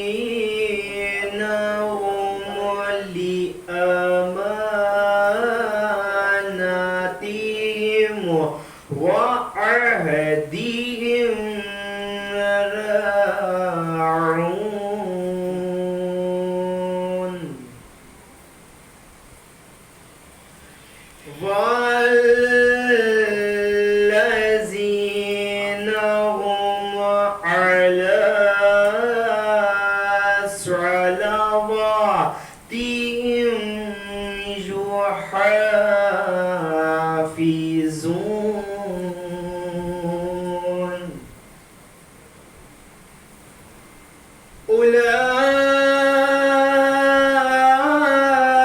والذين هم لأماناتهم وعهدهم راعون والذين هم على صلواتهم يحافظون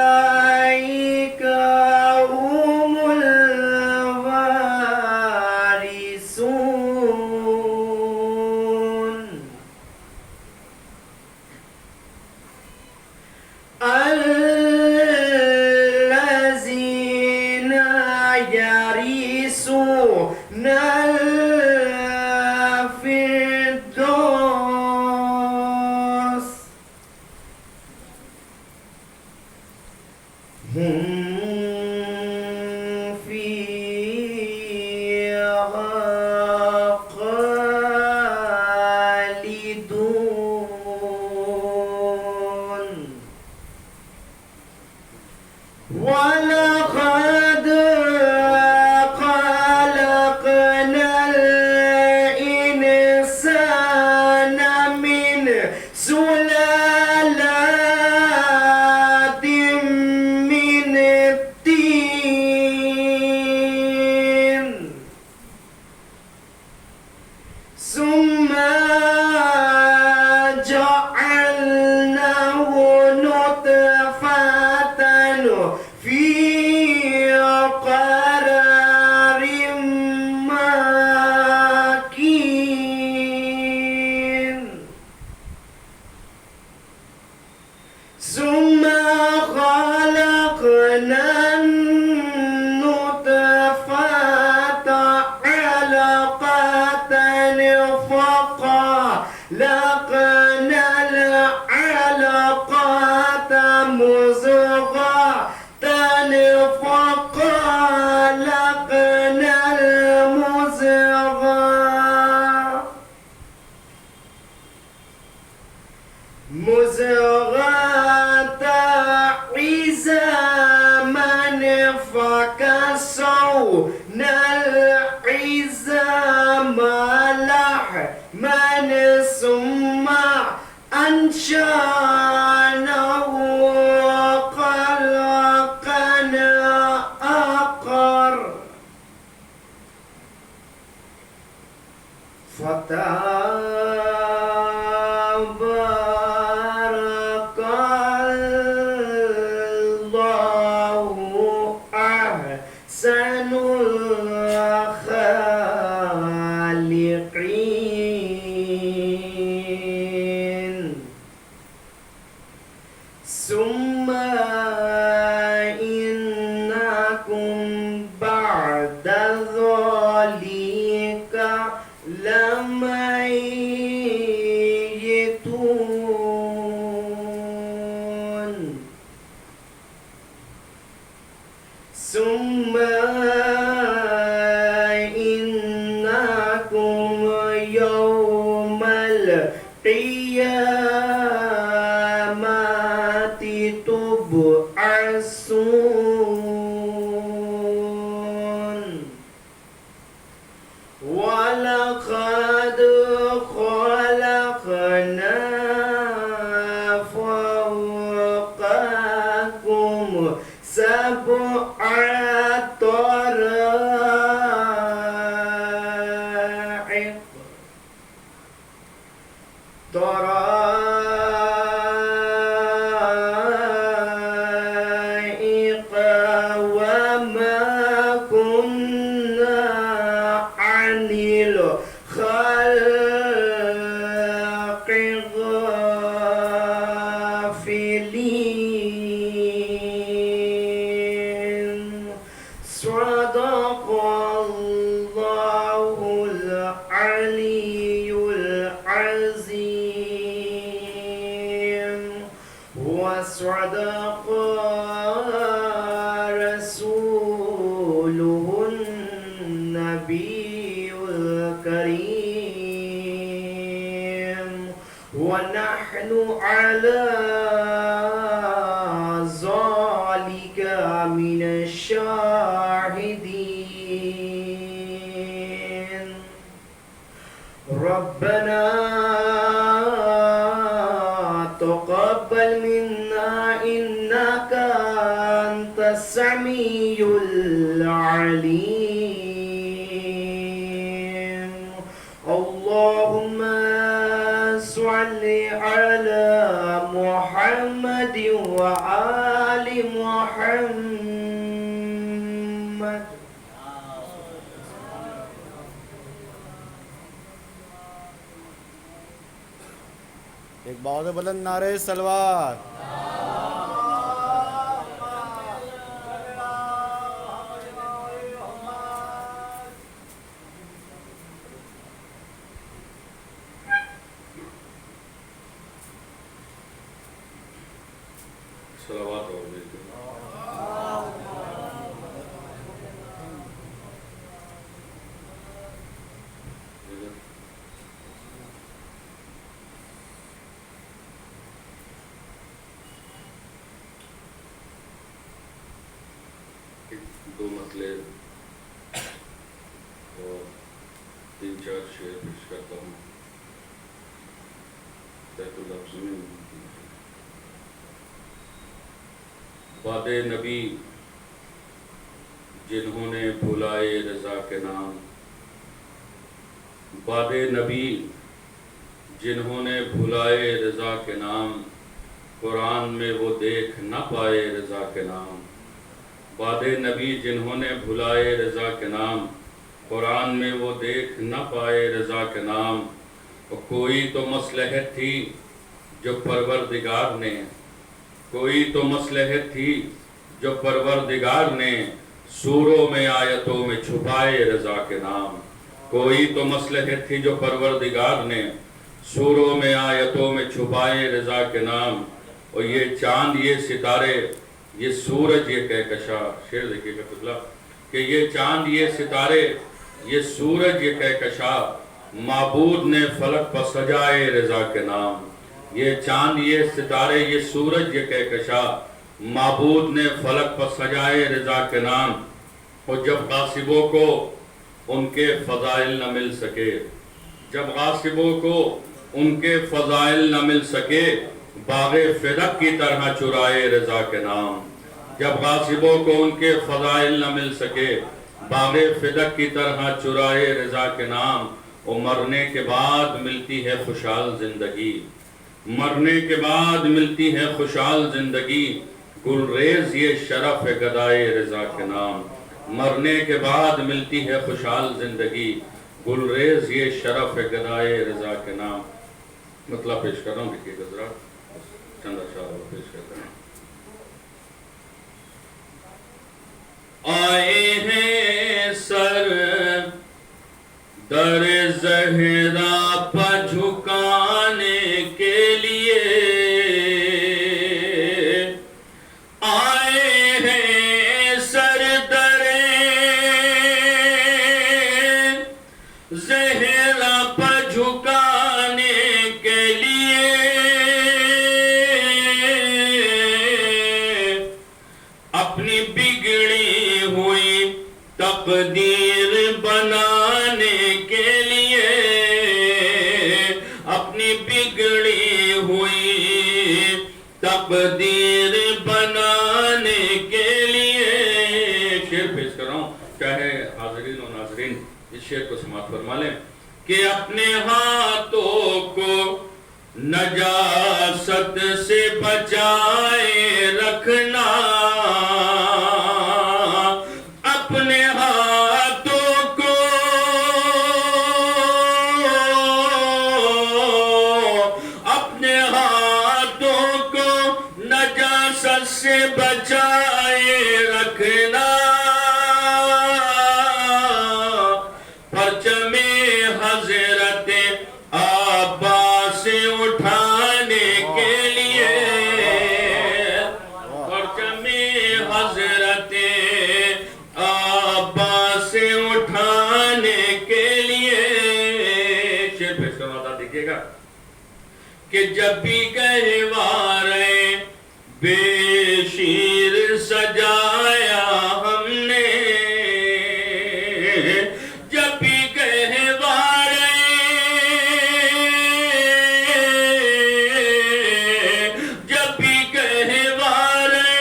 أولئك هم الوارثون الذين يرثون الفردوس هم فيها خالدون ولقد خلقنا الإنسان من سلالة من الطين ثم جعلناه نطفة في قرار مكين ثم خلقنا النطفة علقة فخلقنا العلقة مضغة فخلقنا مضغة عظاما فكسونا العظام لحما ثم أنشأناه خلقا آخر فتبارك الله أحسن الخالقين ثم إنكم بعد ذلك لميتون ثم إنكم يوم القيامة تبعثون ولقد خلقنا فوقكم سبع طرائق وما كنا عن الخلق غافلين صدق الله ونحن على ذلك من الشاهدين ربنا تقبل منا إنك أنت السميع العليم اللهم صل على محمد وآل محمد ایک بہت بلند نعرے سلوات. صلوات اور دو مسئلے اور 3-4 شعر پیش کرتا ہوں. باد نبی جنہوں نے بھلائے رضا کے نام، باد نبی جنہوں نے بھلائے رضا کے نام، قرآن میں وہ دیکھ نہ پائے رضا کے نام. باد نبی جنہوں نے بھلائے رضا کے نام، قرآن میں وہ دیکھ نہ پائے رضا کے نام. اور کوئی تو مصلحت تھی جو پروردگار نے، کوئی تو مصلحت تھی جو پروردگار نے سوروں میں آیتوں میں چھپائے رضا کے نام. کوئی تو مصلحت تھی جو پروردگار نے سوروں میں آیتوں میں چھپائے رضا کے نام. اور یہ چاند یہ ستارے یہ سورج یہ کہکشاں، شعر دیکھیے گا فضلہ، کہ یہ چاند یہ ستارے یہ سورج یہ کہکشاں، معبود نے فلک پر سجائے رضا کے نام. یہ چاند یہ ستارے یہ سورج یہ کہکشاں، معبود نے فلک پر سجائے رضا کے نام. اور جب غاصبوں کو ان کے فضائل نہ مل سکے، جب غاصبوں کو ان کے فضائل نہ مل سکے، باغ فدق کی طرح چرائے رضا کے نام. جب غاصبوں کو ان کے فضائل نہ مل سکے، باغ فدق کی طرح چرائے رضا کے نام. اور مرنے کے بعد ملتی ہے خوشحال زندگی، مرنے کے بعد ملتی ہے خوشحال زندگی، گلریز یہ شرف ہے گدائے رضا کے نام. مرنے کے بعد ملتی ہے خوشحال زندگی، گلریز یہ شرف ہے گدائے رضا کے نام. مطلب پیش کر رہا ہوں، دیکھیے گزرا چند اشعار پیش کرتا ہوں. آئے ہیں سر در زہرا پر جھکانے کے لیے، آئے ہیں سر در زہرا پر جھکانے کے لیے، اپنی بگڑی ہوئی تقدیر بنانے کے لیے، اپنی بگڑی ہوئی تقدیر بنانے کے لیے. شعر پیش کر رہا ہوں، چاہے حاضرین و ناظرین اس شعر کو سماعت فرما لیں کہ اپنے ہاتھوں کو نجاست سے بچائے رکھنا، اپنے ہاتھوں کو اپنے ہاتھوں کو نجاست سے بچائے رکھنا، پرچم حضرت عباس اٹھانے کے لیے، پرچم حضرت عباس اٹھانے کے لیے. شعر پیش کرواتا دیکھیے گا کہ جب بھی گہوارے بے شیر سجایا ہم نے، جب بھی گہوارے جب بھی گہوارے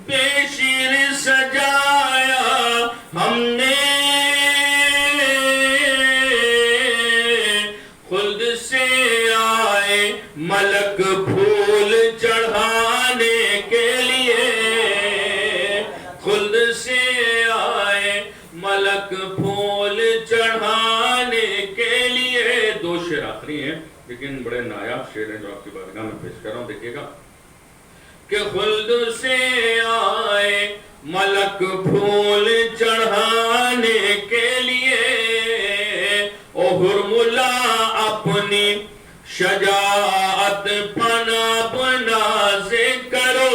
بے شیر سجایا ہم نے، خلد سے آئے ملک پھول چڑھانے کے لیے، خلد سے آئے ملک پھول چڑھانے کے لیے۔ دو شعر آخری ہیں لیکن بڑے نایاب شعر ہیں جو آپ کی بارگاہ میں پیش کر رہا ہوں، دیکھیے گا کہ خلد سے آئے ملک پھول چڑھانے کے لیے، او ہرملا اپنی شجاعت پنا بناز کرو،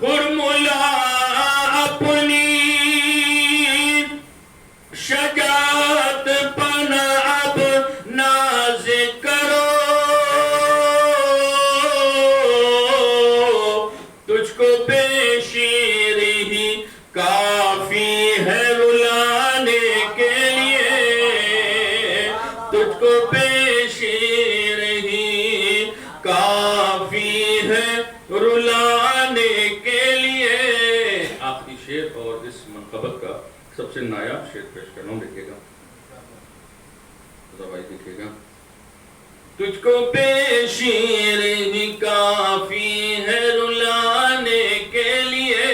ہرملا اپنی شجاعت پنا اب ناز کرو، تجھ کو بے شیری ہی کافی ہے رلانے کے لیے، تجھ کو بے شیر ہی کافی ہے رلانے کے لیے۔ آخری شعر اور اس منقبت کا سب سے نایاب شعر پیش کرنا ہوں، دیکھیے گا بھائی، دیکھیے گا، تجھ کو بے شیر ہی کافی ہے رلانے کے لیے،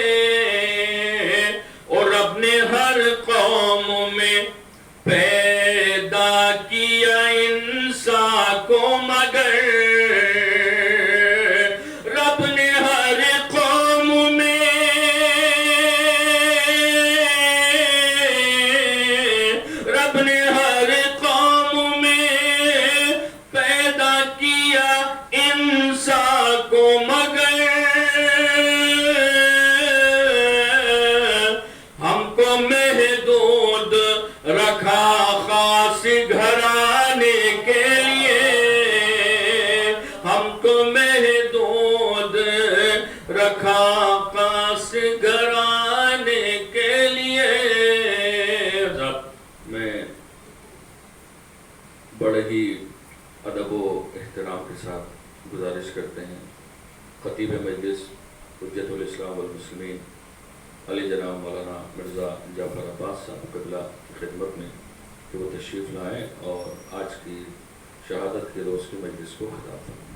اور رب نے ہر قوم میں پیدا کیا انسان کو مگر، رب نے ہر قوم میں رب نے ہر قوم میں پیدا کیا انسان کو مگر، ہم کو محدود رکھا خاص گھرانے کے لیے، ہم کو محدود رکھا خاص گھرانے کے لیے۔ میں بڑے ہی ادب و احترام کے ساتھ گزارش کرتے ہیں خطیب مجلس حجت الاسلام والمسلمین علی جناب مولانا مرزا جعفر عباس صاحب قبلہ کی خدمت میں کہ وہ تشریف لائیں اور آج کی شہادت کے روز کی مجلس کو خطاب فرمائیں۔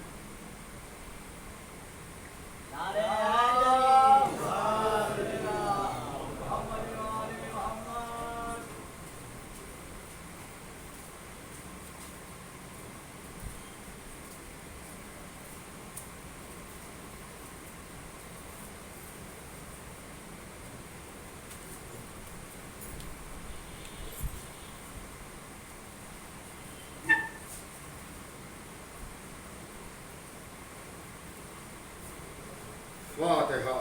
فاتحہ۔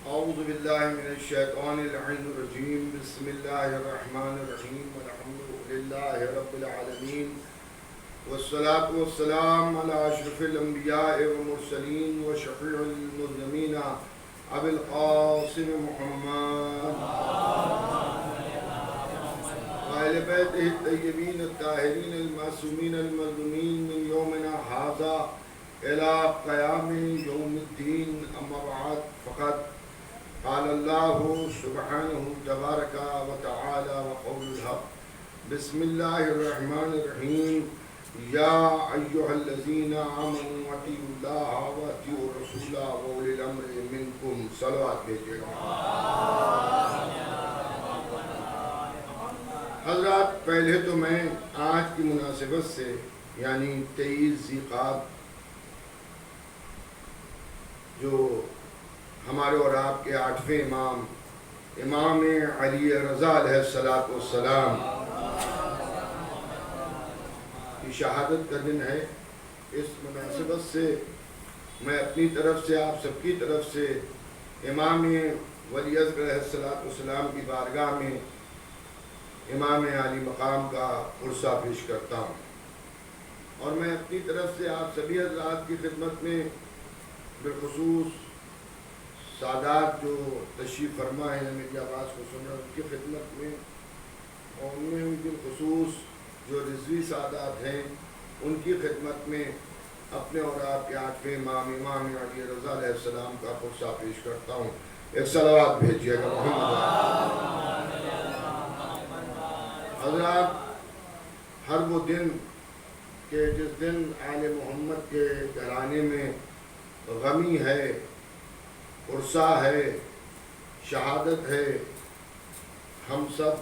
اعوذ باللہ من الشیطان اللعین الرجیم، بسم اللہ الرحمن الرحیم، الحمد للہ رب العالمین، والصلاة والسلام علی اشرف الانبیاء والمرسلین وشفیع المذنبین ابی القاسم محمد وآل بیتہ الطیبین الطاہرین المعصومین المظلومین من یومنا ھذا الی قیام یوم الدین، اما بعد، فقط قال اللہ سبحانہ تبارک و تعالی وقول الحق، بسم اللہ الرحمن الرحیم، یا ایہا الذین آمنوا اطیعوا اللہ واطیعوا الرسول واولی الامر منکم۔ صلوات بھیجیے گا۔ حضرات، پہلے تو میں آج کی مناسبت سے یعنی 23 ذی-القعدہ جو ہمارے اور آپ کے 8ویں امام امام علی رضا علیہ السلام کی شہادت کا دن ہے، اس مناسبت سے میں اپنی طرف سے آپ سب کی طرف سے امام ولی اصغر علیہ السلام کی بارگاہ میں امام عالی مقام کا عرصہ پیش کرتا ہوں، اور میں اپنی طرف سے آپ سبھی حضرات کی خدمت میں بالخصوص سادات جو تشریف فرما ہیں میری آواز کو سن رہے ہیں ان کی خدمت میں، اور ان میں بالخصوص جو رضوی سادات ہیں ان کی خدمت میں اپنے اور آپ کے 8ویں امام امام علی رضا علیہ السلام کا عرصہ پیش کرتا ہوں۔ ایک صلوات بھیجیے گا محمد۔ حضرات، ہر وہ دن کہ جس دن آل محمد کے گھرانے میں غمی ہے، عرصہ ہے، شہادت ہے، ہم سب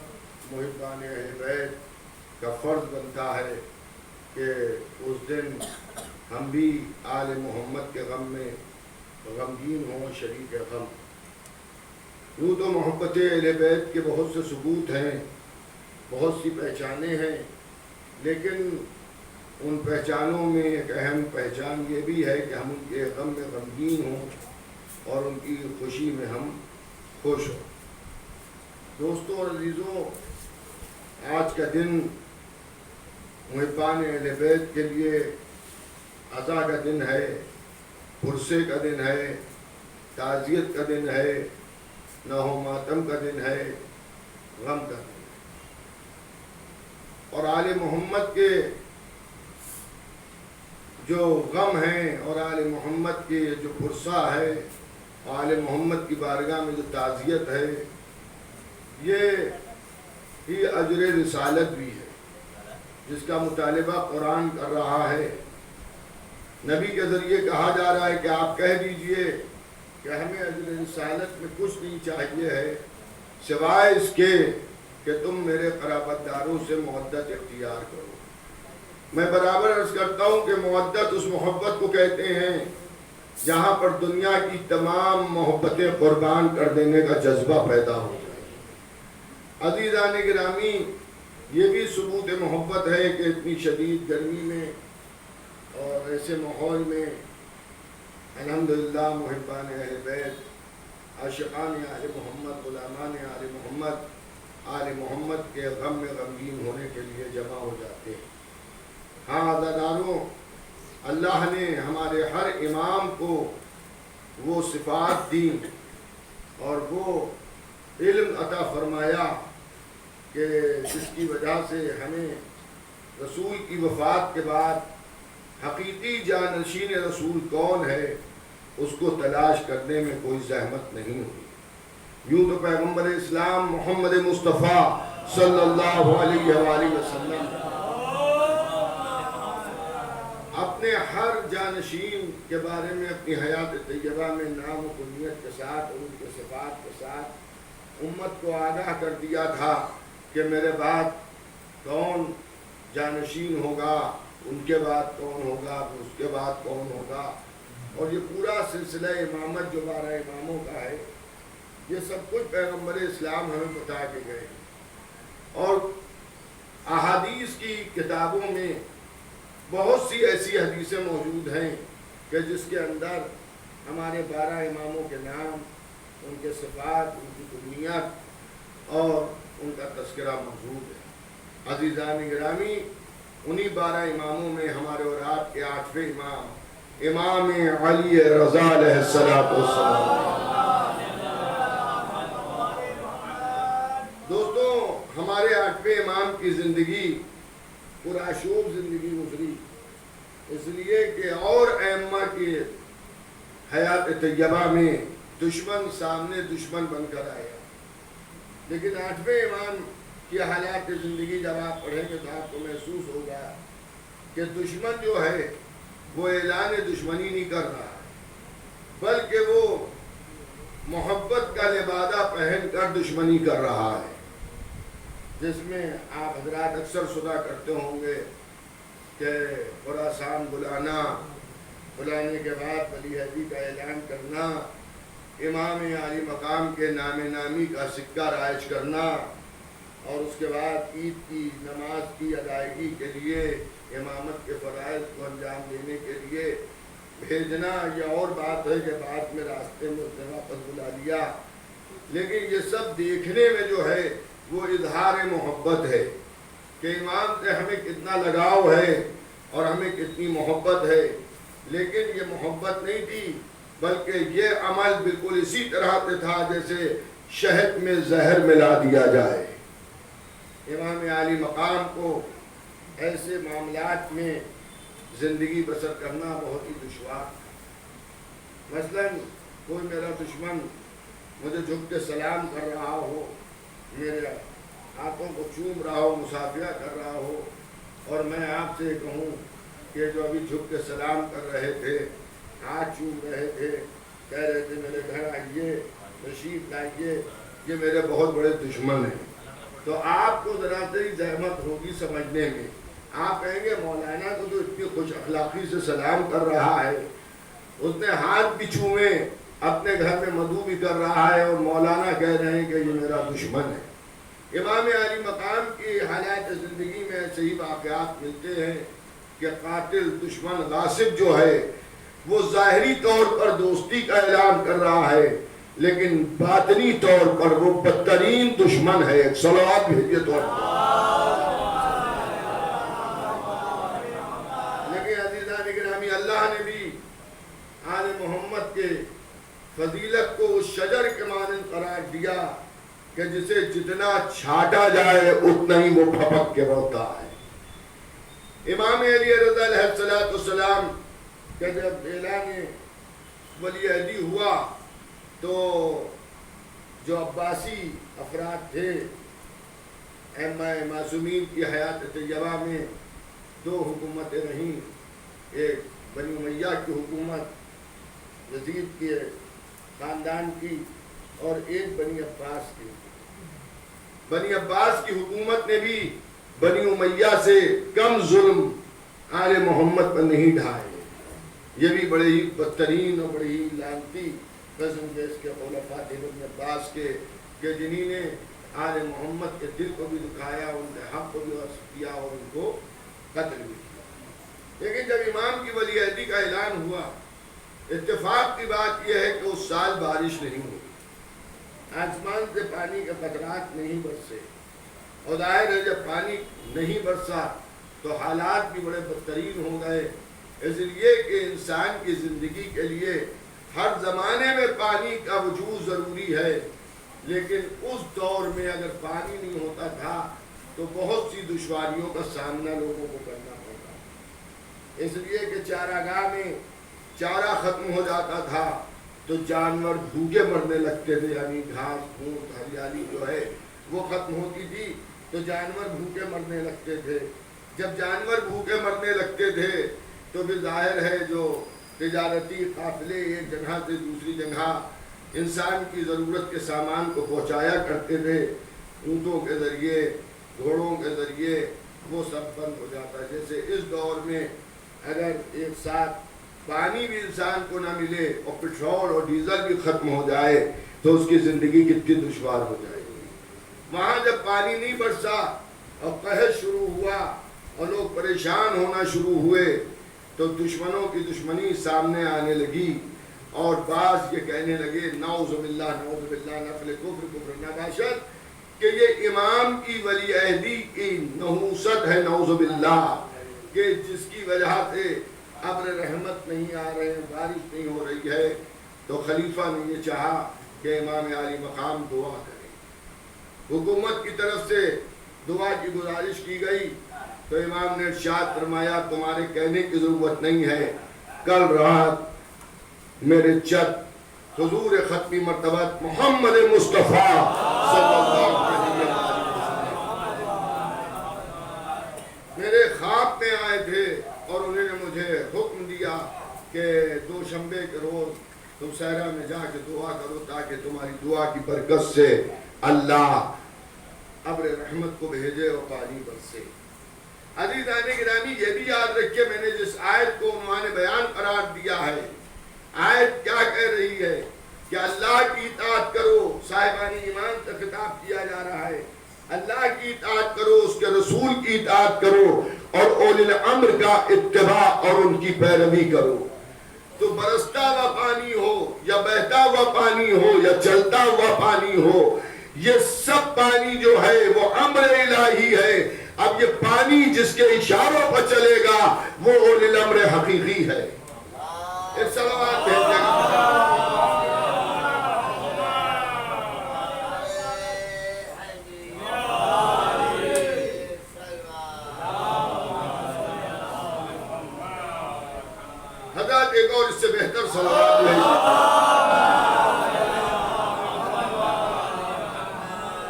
محبان اہل بیت کا فرض بنتا ہے کہ اس دن ہم بھی آل محمد کے غم میں غمگین ہوں، شریک غم۔ یوں تو محبت اہل بیت کے بہت سے ثبوت ہیں، بہت سی پہچانیں ہیں، لیکن ان پہچانوں میں ایک اہم پہچان یہ بھی ہے کہ ہم ان کے غم میں غمگین ہوں اور ان کی خوشی میں ہم خوش ہوں۔ دوستوں اور عزیزوں، آج کا دن محبان اہل بیت کے لیے عزا کا دن ہے، عرصے کا دن ہے، تعزیت کا دن ہے، نوح و ماتم کا دن ہے، غم کا دن ہے۔ اور آل محمد کے جو غم ہیں اور آل محمد کے جو عرصہ ہے، آل محمد کی بارگاہ میں جو تعزیت ہے، یہ ہی اجر رسالت بھی ہے، جس کا مطالبہ قرآن کر رہا ہے۔ نبی کے ذریعے کہا جا رہا ہے کہ آپ کہہ دیجئے کہ ہمیں اجر رسالت میں کچھ نہیں چاہیے ہے سوائے اس کے کہ تم میرے قرابت داروں سے مودت اختیار کرو۔ میں برابر عرض کرتا ہوں کہ مودت اس محبت کو کہتے ہیں جہاں پر دنیا کی تمام محبتیں قربان کر دینے کا جذبہ پیدا ہو جائے۔ عزیزان گرامی، یہ بھی ثبوت محبت ہے کہ اتنی شدید گرمی میں اور ایسے ماحول میں الحمدللہ محبان اہل بیت، عاشقان آل محمد، غلامان آل محمد، آل محمد کے غم میں غمگین ہونے کے لیے جمع ہو جاتے ہیں۔ ہاں عزاداروں، اللہ نے ہمارے ہر امام کو وہ صفات دی اور وہ علم عطا فرمایا کہ جس کی وجہ سے ہمیں رسول کی وفات کے بعد حقیقی جانشین رسول کون ہے اس کو تلاش کرنے میں کوئی زحمت نہیں ہوئی۔ یوں تو پیغمبر اسلام محمد مصطفیٰ صلی اللہ علیہ وآلہ وسلم اپنے ہر جانشین کے بارے میں اپنی حیات طیبہ میں نام و کنیت کے ساتھ اور ان کے صفات کے ساتھ امت کو آگاہ کر دیا تھا کہ میرے بعد کون جانشین ہوگا، ان کے بعد کون ہوگا، اس کے بعد کون ہوگا، اور یہ پورا سلسلہ امامت جو 12 اماموں کا ہے، یہ سب کچھ پیغمبر اسلام ہمیں بتا کے گئے۔ اور احادیث کی کتابوں میں بہت سی ایسی حدیثیں موجود ہیں کہ جس کے اندر ہمارے 12 اماموں کے نام، ان کے صفات، ان کی کنیت اور ان کا تذکرہ موجود ہے۔ عزیزان گرامی، انہی 12 اماموں میں ہمارے اور آپ کے 8ویں امام امام علی رضا علیہ السلام۔ دوستوں، ہمارے 8ویں امام کی زندگی پرآشوب زندگی گزری، اس لیے کہ اور ائمہ کی حیات طیبہ میں دشمن سامنے دشمن بن کر آیا، لیکن 8ویں امام کی حالات زندگی جب آپ پڑھیں گے تو آپ کو محسوس ہوگا کہ دشمن جو ہے وہ اعلان دشمنی نہیں کر رہا ہے، بلکہ وہ محبت کا لبادہ پہن کر دشمنی کر رہا ہے۔ جس میں آپ حضرات اکثر سنا کرتے ہوں گے کہ خراسان بلانا، بلانے کے بعد ولی عہدی کا اعلان کرنا، امام عالی مقام کے نام نامی کا سکہ رائج کرنا، اور اس کے بعد عید کی نماز کی ادائیگی کے لیے امامت کے فرائض کو انجام دینے کے لیے بھیجنا۔ یہ اور بات ہے کہ بعد میں راستے میں اس نے واپس بلا لیا، لیکن یہ سب دیکھنے میں جو ہے وہ اظہار محبت ہے کہ امام سے ہمیں کتنا لگاؤ ہے اور ہمیں کتنی محبت ہے۔ لیکن یہ محبت نہیں تھی، بلکہ یہ عمل بالکل اسی طرح سے تھا جیسے شہد میں زہر ملا دیا جائے۔ امام عالی مقام کو ایسے معاملات میں زندگی بسر کرنا بہت ہی دشوار تھا۔ مثلاً کوئی میرا دشمن مجھے جھک کے سلام کر رہا ہو، میرے ہاتھوں کو چوم رہا ہو، مصافحہ کر رہا ہو، اور میں آپ سے کہوں کہ جو ابھی جھک کے سلام کر رہے تھے، ہاتھ چوم رہے تھے، کہہ رہے تھے میرے گھر آئیے، تشریف لائیے، یہ میرے بہت بڑے دشمن ہیں، تو آپ کو ذرا سی زحمت ہوگی سمجھنے میں۔ آپ کہیں گے مولانا کو تو اتنی خوش اخلاقی سے سلام کر رہا ہے، اس نے ہاتھ بھی چومے، اپنے گھر میں مدعو بھی کر رہا ہے، اور مولانا کہہ رہے ہیں کہ یہ میرا دشمن ہے۔ امام عالی مقام کی حالات زندگی میں ایسے ہی واقعات ملتے ہیں کہ قاتل، دشمن، غاصب جو ہے وہ ظاہری طور پر دوستی کا اعلان کر رہا ہے، لیکن باطنی طور پر وہ بدترین دشمن ہے۔ صلوات بھیجیے طور پر۔ لیکن عزیزان گرامی، اللہ نے بھی آل محمد کے فضیلت کو اس شجر کے مانند قرار دیا کہ جسے جتنا چھاٹا جائے اتنا ہی وہ پھپک کے بڑھتا ہے۔ امام علی رضا علیہ السلام کہ جب اعلان ولی عہدی ہوا تو جو عباسی افراد تھے، ائمہ معصومین کی حیات طیبہ میں دو حکومتیں رہیں، ایک بنی امیہ کی حکومت یزید کے خاندان کی، اور ایک بنی عباس کی۔ بنی عباس کی حکومت نے بھی بنی امیہ سے کم ظلم آل محمد پر نہیں ڈھائے۔ یہ بھی بڑے ہی بدترین اور بڑی ہی لعنتی قسم کے اس کے خلفاء تھے بنی عباس کے، کہ جنہی نے آل محمد کے دل کو بھی دکھایا، ان کے حق کو بھی غصب کیا اور ان کو قتل بھی کیا۔ لیکن جب امام کی ولی عہدی کا اعلان ہوا، اتفاق کی بات یہ ہے کہ اس سال بارش نہیں ہوئی، آسمان سے پانی کے قطرات نہیں برسے، اور ظاہر ہے جب پانی نہیں برسا تو حالات بھی بڑے بدترین ہو گئے، اس لیے کہ انسان کی زندگی کے لیے ہر زمانے میں پانی کا وجود ضروری ہے، لیکن اس دور میں اگر پانی نہیں ہوتا تھا تو بہت سی دشواریوں کا سامنا لوگوں کو کرنا پڑتا، اس لیے کہ چارہ میں چارہ ختم ہو جاتا تھا تو جانور بھوکے مرنے لگتے تھے، یعنی گھاس پھوس ہریالی جو ہے وہ ختم ہوتی تھی تو جانور بھوکے مرنے لگتے تھے۔ جب جانور بھوکے مرنے لگتے تھے تو بھی ظاہر ہے جو تجارتی قافلے ایک جگہ سے دوسری جگہ انسان کی ضرورت کے سامان کو پہنچایا کرتے تھے، اونٹوں کے ذریعے، گھوڑوں کے ذریعے، وہ سب بند ہو جاتا ہے۔ جیسے اس دور میں اگر ایک ساتھ پانی بھی انسان کو نہ ملے اور پٹرول اور ڈیزل بھی ختم ہو جائے تو اس کی زندگی کتنی دشوار ہو جائے گی۔ وہاں جب پانی نہیں برسا اور قحط شروع ہوا اور لوگ پریشان ہونا شروع ہوئے تو دشمنوں کی دشمنی سامنے آنے لگی، اور بعض یہ کہنے لگے نعوذ باللہ نفل کفر نباشت کہ یہ امام کی ولی عہدی کی نحوست ہے، نعوذ باللہ، کہ جس کی وجہ سے ابر رحمت نہیں آ رہے ہیں، بارش نہیں ہو رہی ہے۔ تو خلیفہ نے یہ چاہا کہ امام عالی مقام دعا کریں، حکومت کی طرف سے دعا کی گزارش کی گئی تو امام نے ارشاد فرمایا تمہارے کہنے کی ضرورت نہیں ہے، کل رات میرے چت حضور ختمی مرتبت محمد مصطفیٰ صلی اللہ علیہ وسلم میرے خواب میں آئے تھے اور انہوں نے مجھے حکم دیا کہ دوشنبے کے روز تم صحرا میں جا کے دعا کرو تاکہ تمہاری دعا کی برکت سے اللہ ابر رحمت کو بھیجے اور پانی برسے۔ عزیزان گرامی یہ بھی یاد رکھیے، میں نے جس آیت کو عنوان بیان قرار دیا ہے، آیت کیا کہہ رہی ہے کہ اللہ کی اطاعت کرو، صاحبان ایمان تک خطاب کیا جا رہا ہے، اللہ کی اطاعت کرو، اس کے رسول کی اطاعت کرو اور اولی الامر کا اتباع اور ان کی پیروی کرو۔ تو برستا ہوا پانی ہو یا بہتا ہوا پانی ہو یا چلتا ہوا پانی ہو، یہ سب پانی جو ہے وہ امر الہی ہے۔ اب یہ پانی جس کے اشاروں پر چلے گا وہ اولی الامر حقیقی ہے۔ ایک صلوات بھیجیں گے۔ حضرت ایک اور اس سے بہتر صلوات بھیجیں۔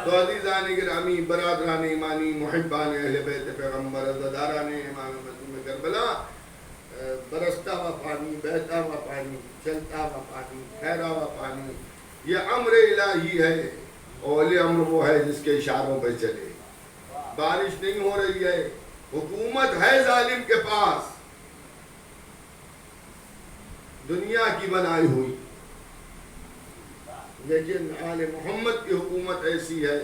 تو عزیزان گرامی، برادران ایمانی، محبان اہل بیت پیغمبر، عزاداران امام معصوم کربلا، برستا ہوا پانی، بہتا ہوا پانی، چلتا ہوا پانی، ٹھہرا ہوا پانی، یہ امر الہی ہے۔ اولی امر وہ ہے جس کے اشاروں پہ چلے۔ بارش نہیں ہو رہی ہے، حکومت ہے ظالم کے پاس، دنیا کی بنائی ہوئی، لیکن آل محمد کی حکومت ایسی ہے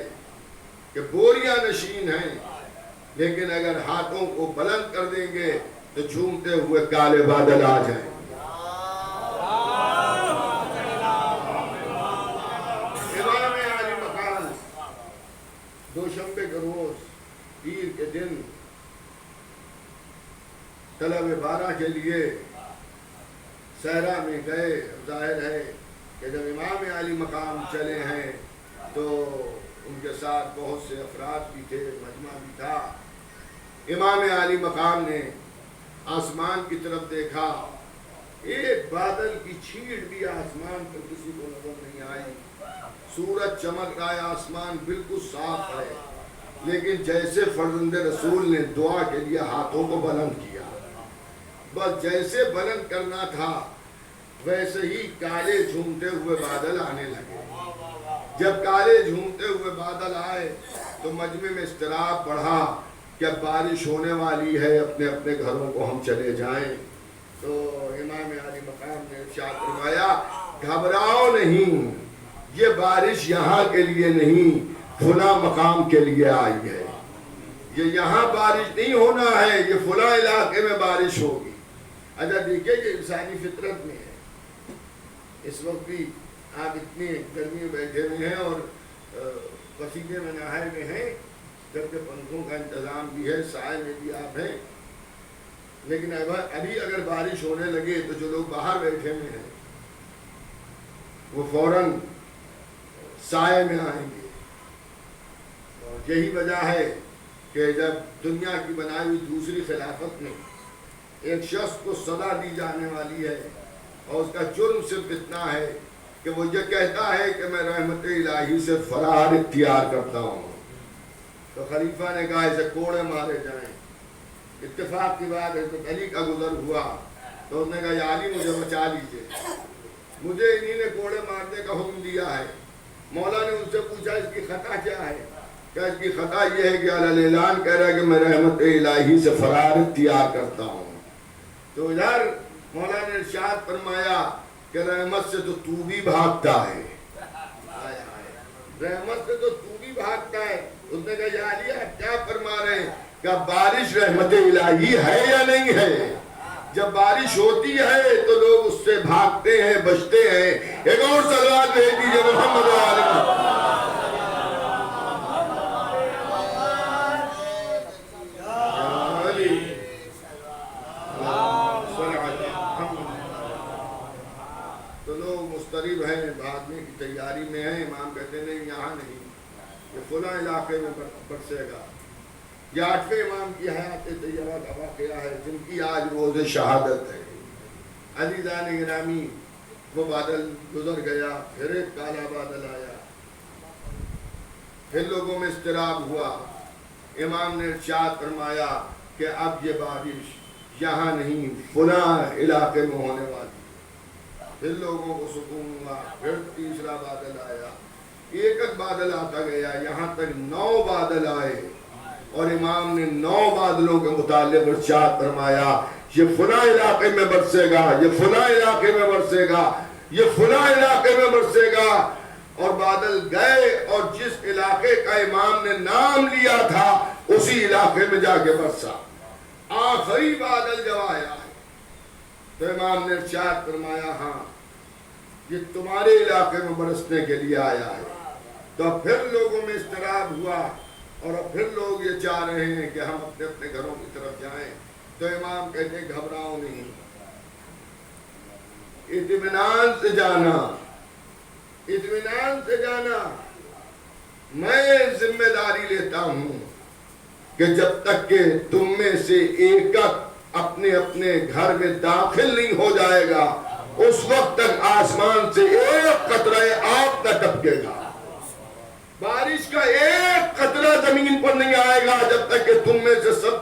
کہ بوریاں نشین ہیں، لیکن اگر ہاتھوں کو بلند کر دیں گے تو جھومتے ہوئے کالے بادل آ جائیں۔ امام عالی مقام دوشنبے کے روز پیر کے دن طلب بارہ کے لیے صحرا میں گئے۔ ظاہر ہے کہ جب امام عالی مقام چلے ہیں تو ان کے ساتھ بہت سے افراد بھی تھے، مجمع بھی تھا۔ امام عالی مقام نے آسمان کی طرف دیکھا، ایک بادل کی چھیڑ بھی آسمان پر کسی کو نظر نہیں آئی۔ سورج چمک رہا ہے، آسمان بالکل صاف ہے، لیکن جیسے فرزند رسول نے دعا کے لیے ہاتھوں کو بلند کیا، بس جیسے بلند کرنا تھا ویسے ہی کالے جھومتے ہوئے بادل آنے لگے۔ جب کالے جھومتے ہوئے بادل آئے تو مجمع میں اضطراب بڑھا کہ اب بارش ہونے والی ہے، اپنے اپنے گھروں کو ہم چلے جائیں۔ تو امام عالی مقام نے ارشاد فرمایا، گھبراؤ نہیں، یہ بارش یہاں کے لیے نہیں، فلاں مقام کے لیے آئی ہے۔ یہ یہاں بارش نہیں ہونا ہے، یہ فلاں علاقے میں بارش ہوگی۔ اچھا دیکھیں کہ انسانی فطرت میں ہے، اس وقت بھی آپ اتنی گرمی میں بیٹھے ہوئے ہیں اور پسینے میں نہائے ہوئے ہیں، جبکہ پنکھوں کا انتظام بھی ہے، سائے میں بھی آپ ہیں، لیکن ابھی اگر بارش ہونے لگے تو جو لوگ باہر بیٹھے ہوئے ہیں وہ فوراً سائے میں آئیں گے۔ اور یہی وجہ ہے کہ جب دنیا کی بنائی ہوئی دوسری خلافت میں ایک شخص کو سزا دی جانے والی ہے اور اس کا جرم صرف اتنا ہے کہ وہ یہ کہتا ہے کہ میں رحمت الہی سے فرار اختیار کرتا ہوں، تو خلیفہ نے کہا اسے کوڑے مارے جائیں۔ اتفاق کی بات ہے تو علی کا گزر ہوا تو اس نے کہا یا علی مجھے بچا لیجئے، مجھے انہی نے کوڑے مارنے کا حکم دیا ہے۔ مولا نے ان سے پوچھا اس کی خطا کیا ہے؟ کہ اس کی خطا یہ ہے کہ علی اعلان کہہ رہا ہے کہ میں رحمت الہی سے فرار اختیار کرتا ہوں۔ تو ادھر مولا نے ارشاد فرمایا کہ رحمت سے تو تو بھی بھاگتا ہے، رحمت سے تو تو بھی بھاگتا ہے۔ اس نے کہا یا علی آپ کیا فرما رہے ہیں کہ بارش رحمت الہی ہے یا نہیں ہے؟ جب بارش ہوتی ہے تو لوگ اس سے بھاگتے ہیں، بچتے ہیں۔ ایک اور صلوات بھیج دیجیے محمد علیہ۔ تو لوگ مضطرب ہیں، بھاگنے کی تیاری میں ہیں۔ امام کہتے ہیں نہیں یہاں نہیں، یہ فلاں علاقے میں برسے گا۔ یہ 8ویں امام کی حیات طیبہ کا واقعہ ہے جن کی آج روز شہادت ہے۔ عزیزان گرامی، وہ بادل گزر گیا، پھر ایک کالا بادل آیا، پھر لوگوں میں اضطراب ہوا۔ امام نے ارشاد فرمایا کہ اب یہ بارش یہاں نہیں فلاں علاقے میں ہونے والی۔ پھر لوگوں کو سکون ہوا، پھر تیسرا بادل آیا۔ ایک ایک بادل آتا گیا، یہاں تک 9 بادل آئے، اور امام نے 9 بادلوں کے متعلق ارشاد فرمایا یہ فلاں علاقے میں برسے گا، یہ فلاں علاقے میں برسے گا، یہ فلاں علاقے میں برسے گا، اور بادل گئے اور جس علاقے کا امام نے نام لیا تھا اسی علاقے میں جا کے برسا۔ آخری بادل جب آیا ہے تو امام نے ارشاد فرمایا ہاں یہ تمہارے علاقے میں برسنے کے لیے آیا ہے۔ تو پھر لوگوں میں اضطراب ہوا، اور اب پھر لوگ یہ چاہ رہے ہیں کہ ہم اپنے اپنے گھروں کی طرف جائیں۔ تو امام کہتے ہیں گھبراؤ نہیں، اطمینان سے جانا، اطمینان سے جانا۔ میں ذمہ داری لیتا ہوں کہ جب تک کہ تم میں سے ایک اپنے اپنے گھر میں داخل نہیں ہو جائے گا اس وقت تک آسمان سے ایک قطرہ آب نہ ٹپکے گا، بارش کا ایک قطرہ زمین پر نہیں آئے گا جب تک کہ تم میں سے سب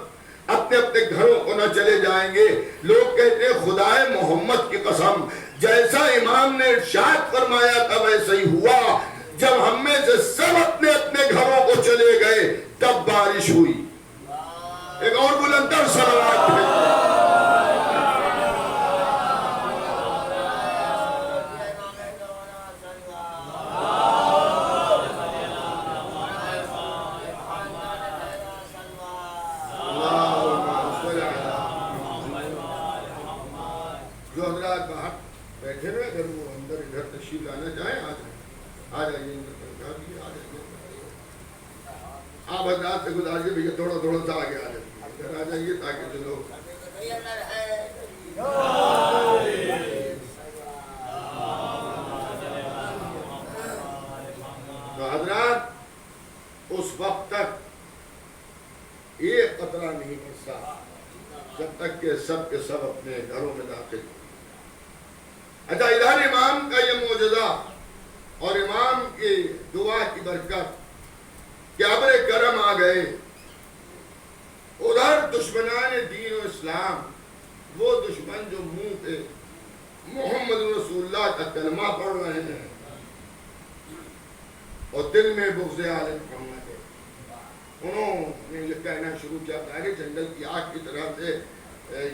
اپنے اپنے گھروں کو نہ چلے جائیں گے۔ لوگ کہتے ہیں خدائے محمد کی قسم جیسا امام نے ارشاد فرمایا تھا ویسا ہی ہوا، جب ہم میں سے سب اپنے اپنے گھروں کو چلے گئے تب بارش ہوئی۔ ایک اور بلندر صلوات ہے۔ جو حضرات باہر بیٹھے ہوئے اگر وہ اندر ادھر تشریف لانا چاہیں آ جائیے، آپ حضرات سے گزارش ہے بھیا تھوڑا تھوڑا سا آگے آ جائیے، ادھر آ جائیے تاکہ جو لوگ تو حضرات اس وقت تک ایک قطرہ نہیں برسا جب تک کہ سب کے سب اپنے گھروں میں داخل ہو۔ اچھا ادھر امام کا یہ معجزہ اور امام کی دعا کی برکت کہ ابر کرم آ گئے، ادھر دشمنان دین و اسلام، وہ دشمن جو منہ پہ محمد رسول اللہ کا کلمہ پڑھ رہے ہیں اور دل میں بغض آل محمد ہے، انہوں نے یہ کہنا شروع کیا تھا کہ جنگل کی آگ کی طرح سے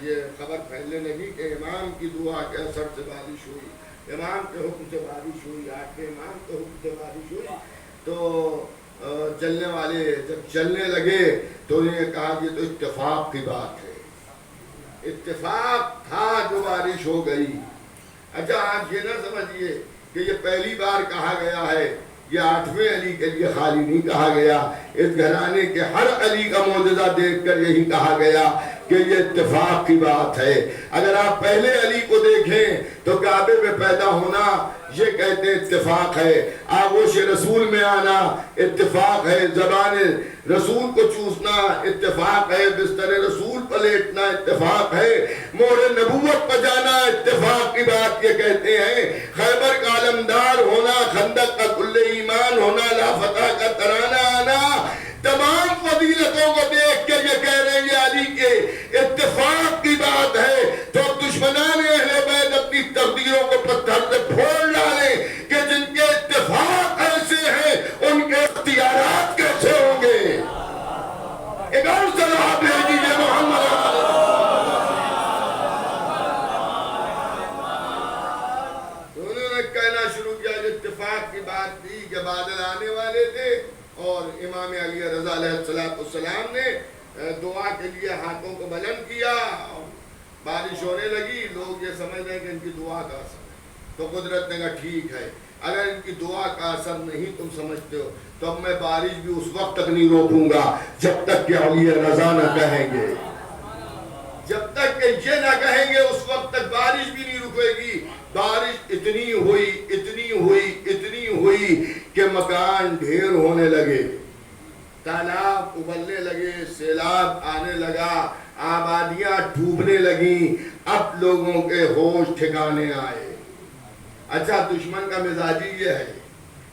یہ خبر پھیلنے لگی کہ امام کی دعا کے اثر سے بارش ہوئی، امام کے حکم سے بارش ہوئی، آج کے امام کے حکم سے بارش ہوئی۔ تو چلنے والے جب چلنے لگے تو انہوں نے کہا کہ تو اتفاق کی بات ہے، اتفاق تھا جو بارش ہو گئی۔ اچھا آپ یہ نہ سمجھیے کہ یہ پہلی بار کہا گیا ہے، یہ 8ویں علی کے لیے خالی نہیں کہا گیا، اس گھرانے کے ہر علی کا معجزہ دیکھ کر یہی کہا گیا کہ یہ اتفاق کی بات ہے۔ اگر آپ پہلے علی کو دیکھیں تو کعبے میں پیدا ہونا یہ کہتے اتفاق ہے، آغوش رسول میں آنا اتفاق ہے، زبان رسول کو چوسنا اتفاق ہے، بستر رسول پر لیٹنا اتفاق ہے، مہر نبوت پر جانا اتفاق کی بات یہ کہتے ہیں، خیبر کا علمدار ہونا، خندق کا کل ایمان ہونا، لا فتح کا ترانہ آنا، تمام فضیلتوں کو دیکھ کے یہ کہہ رہے ہیں علی کے اتفاق کی بات ہے۔ تو دشمنان اہل بیت اپنی تقدیروں کو پتھر سے پھوڑ ڈالیں کہ جن کے اتفاق ایسے ہیں ان کے اختیارات کیسے ہوں گے۔ ایک اور صلوات بھیجیے محمد۔ انہوں نے کہنا شروع کیا جو اتفاق کی بات تھی کہ بادل آنے والے تھے، اور امام علی رضا علیہ السلام نے دعا کے لیے ہاتھوں کو بلند کیا، بارش ہونے لگی۔ لوگ یہ سمجھ رہے ہیں کہ ان کی دعا کا اثر ہے، تو قدرت نے کہا ٹھیک ہے، اگر ان کی دعا کا اثر نہیں تم سمجھتے ہو تو اب میں بارش بھی اس وقت تک نہیں روکوں گا جب تک کہ علی رضا نہ کہیں گے، جب تک کہ یہ نہ کہیں گے اس وقت تک بارش بھی نہیں رکے گی۔ بارش اتنی ہوئی اتنی ہوئی اتنی ہوئی کہ مکان ڈھیر ہونے لگے، تالاب ابلنے لگے، سیلاب آنے لگا، آبادیاں ڈوبنے لگیں۔ اب لوگوں کے ہوش ٹھکانے آئے۔ اچھا دشمن کا مزاجی یہ ہے،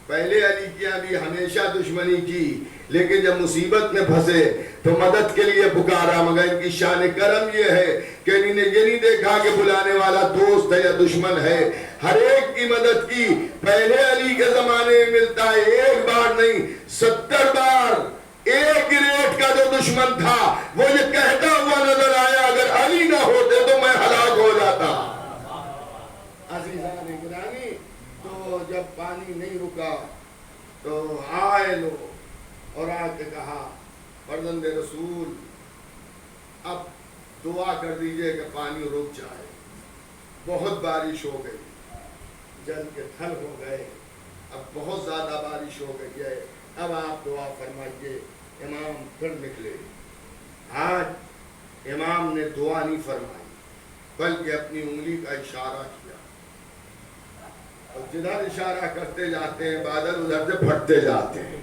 پہلے علی کی بھی ہمیشہ دشمنی کی، لیکن جب مصیبت میں پھنسے تو مدد کے لیے پکارا، مگر ان کی شان کرم یہ ہے کہ انہوں نے یہ نہیں دیکھا کہ بلانے والا دوست ہے یا دشمن ہے، ہر ایک کی مدد کی. پہلے علی کے زمانے میں ملتا ہے، ایک بار نہیں 70 بار. ایک ریٹ کا جو دشمن تھا وہ یہ کہتا ہوا نظر آیا اگر علی نہ ہوتے تو میں ہلاک ہو جاتا. عزیزان گرامی، تو جب پانی نہیں رکا تو آئے لوگ اور آ کے کہا فرزند رسول اب دعا کر دیجئے کہ پانی رک جائے. بہت بارش ہو گئی، جل کے تھل ہو گئے، اب بہت زیادہ بارش ہو گئی ہے، اب آپ دعا فرمائیے. امام پھر نکلے. آج امام نے دعا نہیں فرمائی بلکہ اپنی انگلی کا اشارہ کیا، اور جدھر اشارہ کرتے جاتے ہیں بادل ادھر سے پھٹتے جاتے ہیں،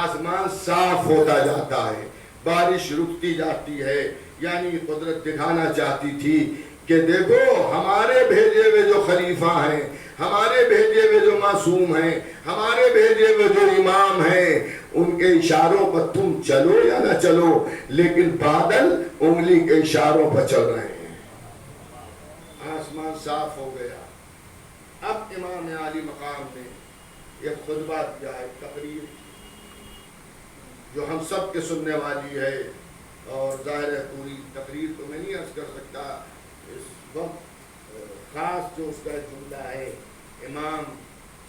آسمان صاف ہوتا جاتا ہے، بارش رکتی جاتی ہے. یعنی قدرت دکھانا چاہتی تھی کہ دیکھو ہمارے بھیجے ہوئے جو خلیفہ ہیں، ہمارے بھیجے ہوئے جو معصوم ہیں، ہمارے بھیجے ہوئے جو امام ہیں، ان کے اشاروں پر تم چلو یا نہ چلو لیکن بادل انگلی کے اشاروں پر چل رہے ہیں. آسمان صاف ہو گیا. اب امام عالی مقام نے ایک خطبہ دیا، ایک تقریر جو ہم سب کے سننے والی ہے، اور ظاہر ہے پوری تقریر تو میں نہیں عرض کر سکتا اس وقت. خاص جو اس کا جملہ ہے، امام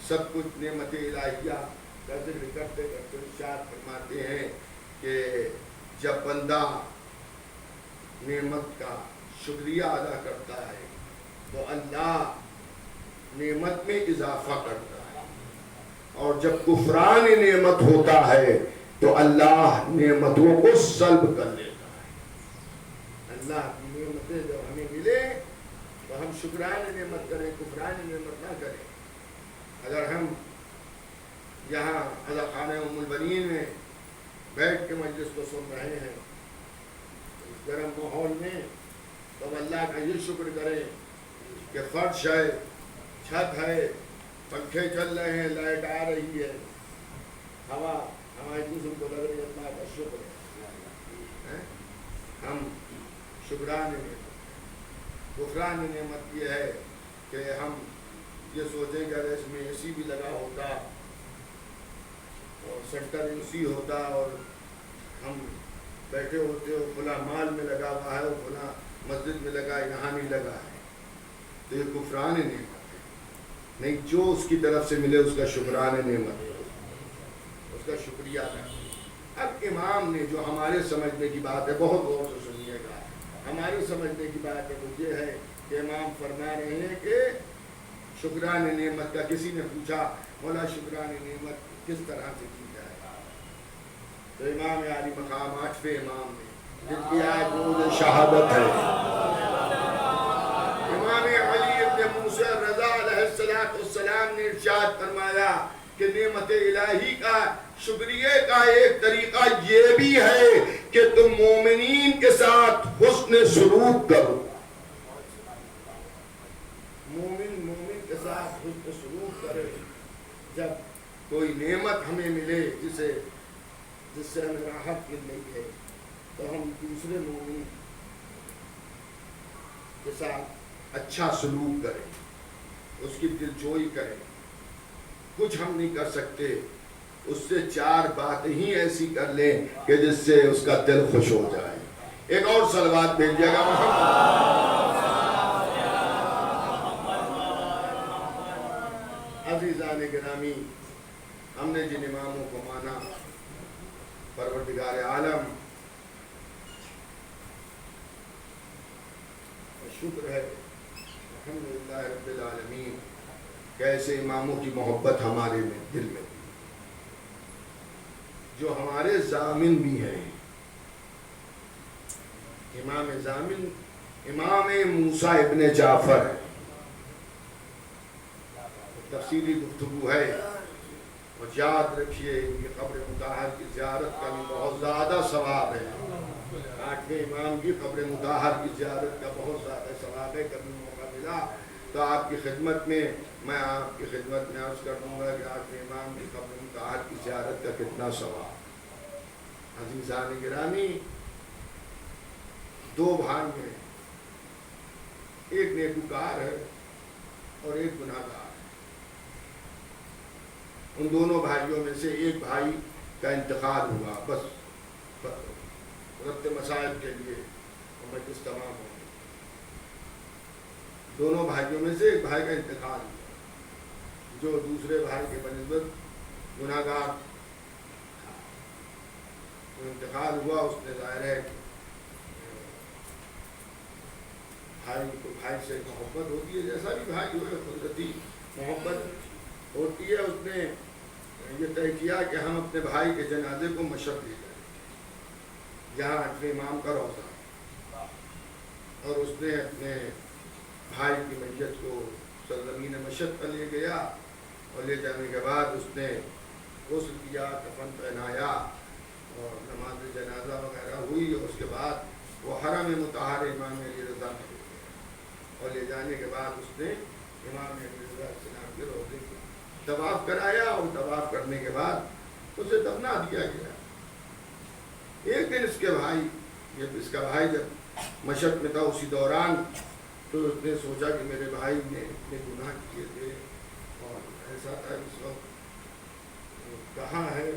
سب کچھ نعمت الہیہ کا ذکر کرتے کرتے ارشاد فرماتے ہیں کہ جب بندہ نعمت کا شکریہ ادا کرتا ہے تو اللہ نعمت میں اضافہ کرتا ہے، اور جب کفران نعمت ہوتا ہے تو اللہ نعمتوں کو سلب کر لیتا ہے. اللہ کی نعمتیں جب ہمیں ملے تو ہم شکران نعمت کریں، کفران نعمت نہ کریں. اگر ہم یہاں حضرت خانہ ام البنین میں بیٹھ کے مجلس کو سن رہے ہیں اس گرم ماحول میں، تو اللہ کا یہ شکر کریں کہ فرش ہے، چھت ہے، پنکھے چل رہے ہیں، لائٹ آ رہی ہے، ہوا ہمارے جسم کو لگ رہی ہے. اللہ کا شکر ہے. ہم شکران نعمت، غفران نعمت یہ ہے کہ ہم یہ سوچیں کہ اگر اس میں اے سی بھی لگا ہوتا اور سینٹر اے سی ہوتا اور ہم بیٹھے ہوتے ہو فلاں مال میں لگا ہوا ہے اور فلاں مسجد میں لگا ہے، یہاں نہیں لگا ہے، تو یہ غفران نعمت ہے. نہیں، جو اس کی طرف سے ملے اس کا شکران نعمت ہے، اس کا شکریہ ہے. اب امام نے جو ہمارے سمجھنے کی بات ہے، بہت غور سے سنیے گا، ہماری سمجھنے کی بات ہے وہ یہ ہے کہ امام فرما رہے ہیں کہ شکران نعمت کا. کسی نے پوچھا مولا شکران نعمت کس طرح سے کی جائے، تو امام عالی مقام 8ویں امام نے جن کی آج روز شہادت ہے، امام علی ابن موسیٰ رضا علیہ السلام نے ارشاد فرمایا کہ نعمت الہی کا شکریہ کا ایک طریقہ یہ بھی ہے کہ تم مومنین کے ساتھ حسن سلوک کرو. مومن کے ساتھ حسن سلوک کرے. جب کوئی نعمت ہمیں ملے جس سے ہمیں راحت مل رہی ہے تو ہم دوسرے مومن کے ساتھ اچھا سلوک کریں، اس کی دلجوئی کریں. کچھ ہم نہیں کر سکتے، اس سے 4 باتیں ہی ایسی کر لیں کہ جس سے اس کا دل خوش ہو جائے. ایک اور صلوات بھیجیے گا. عزیزان گرامی، ہم نے جن اماموں کو مانا، پروردگار عالم شکر ہے الحمدللہ رب العالمین کہ ایسے اماموں کی محبت ہمارے میں دل میں، جو ہمارے ضامن بھی ہیں. امام ضامن امام موسیٰ ابن جعفر ہے. تفصیلی گفتگو ہے، اور یاد رکھیے ان کی قبر مطہر کی زیارت کا بھی بہت زیادہ ثواب ہے. 8ویں امام کی قبر مطہر کی زیارت کا بہت زیادہ ثواب ہے. کبھی موقع ملا تو آپ کی خدمت میں میں آپ کی خدمت میں عرض کر دوں گا کہ 8ویں امام کی قبر مطہر کی زیارت کا کتنا ثواب. عزیزان گرامی، 2 بھائی ہیں، ایک نیکوکار ہے اور ایک گناہ گار ہے. ان دونوں بھائیوں میں سے ایک بھائی کا انتقال ہوا، بس ربط مسائل کے لیے مجلس تمام ہو گئی. دونوں بھائیوں میں سے ایک بھائی کا انتقال ہوا جو دوسرے بھائی کے بنسبت گناہ گار تھا. جو انتقال ہوا اس نے ظاہر ہے کہ بھائی کو بھائی سے محبت ہوتی ہے، جیسا بھی بھائی ہو قدرتی محبت ہوتی ہے. اس نے یہ طے کیا کہ ہم اپنے بھائی کے جنازے کو مشرق لے جائیں جہاں اپنے امام کا روضہ ہے، اور اس نے اپنے بھائی کی میت کو سرزمین مشرق پر لے گیا، اور لے جانے کے بعد اس نے غسل کیا، کفن پہنایا اور نماز جنازہ وغیرہ ہوئی. اور اس کے بعد وہ حرم مطہر امام علی رضا میں لے گیا، اور لے جانے کے بعد اس نے امام علی رضا السلام کے روضے کو طواف کرایا، اور طواف کرنے کے بعد اسے دفنا دیا گیا. ایک دن اس کا بھائی جب مشرق میں تھا اسی دوران، تو اس نے سوچا کہ میرے بھائی نے اتنے گناہ کیے تھے اور ایسا تھا اس وقت کہاں ہے،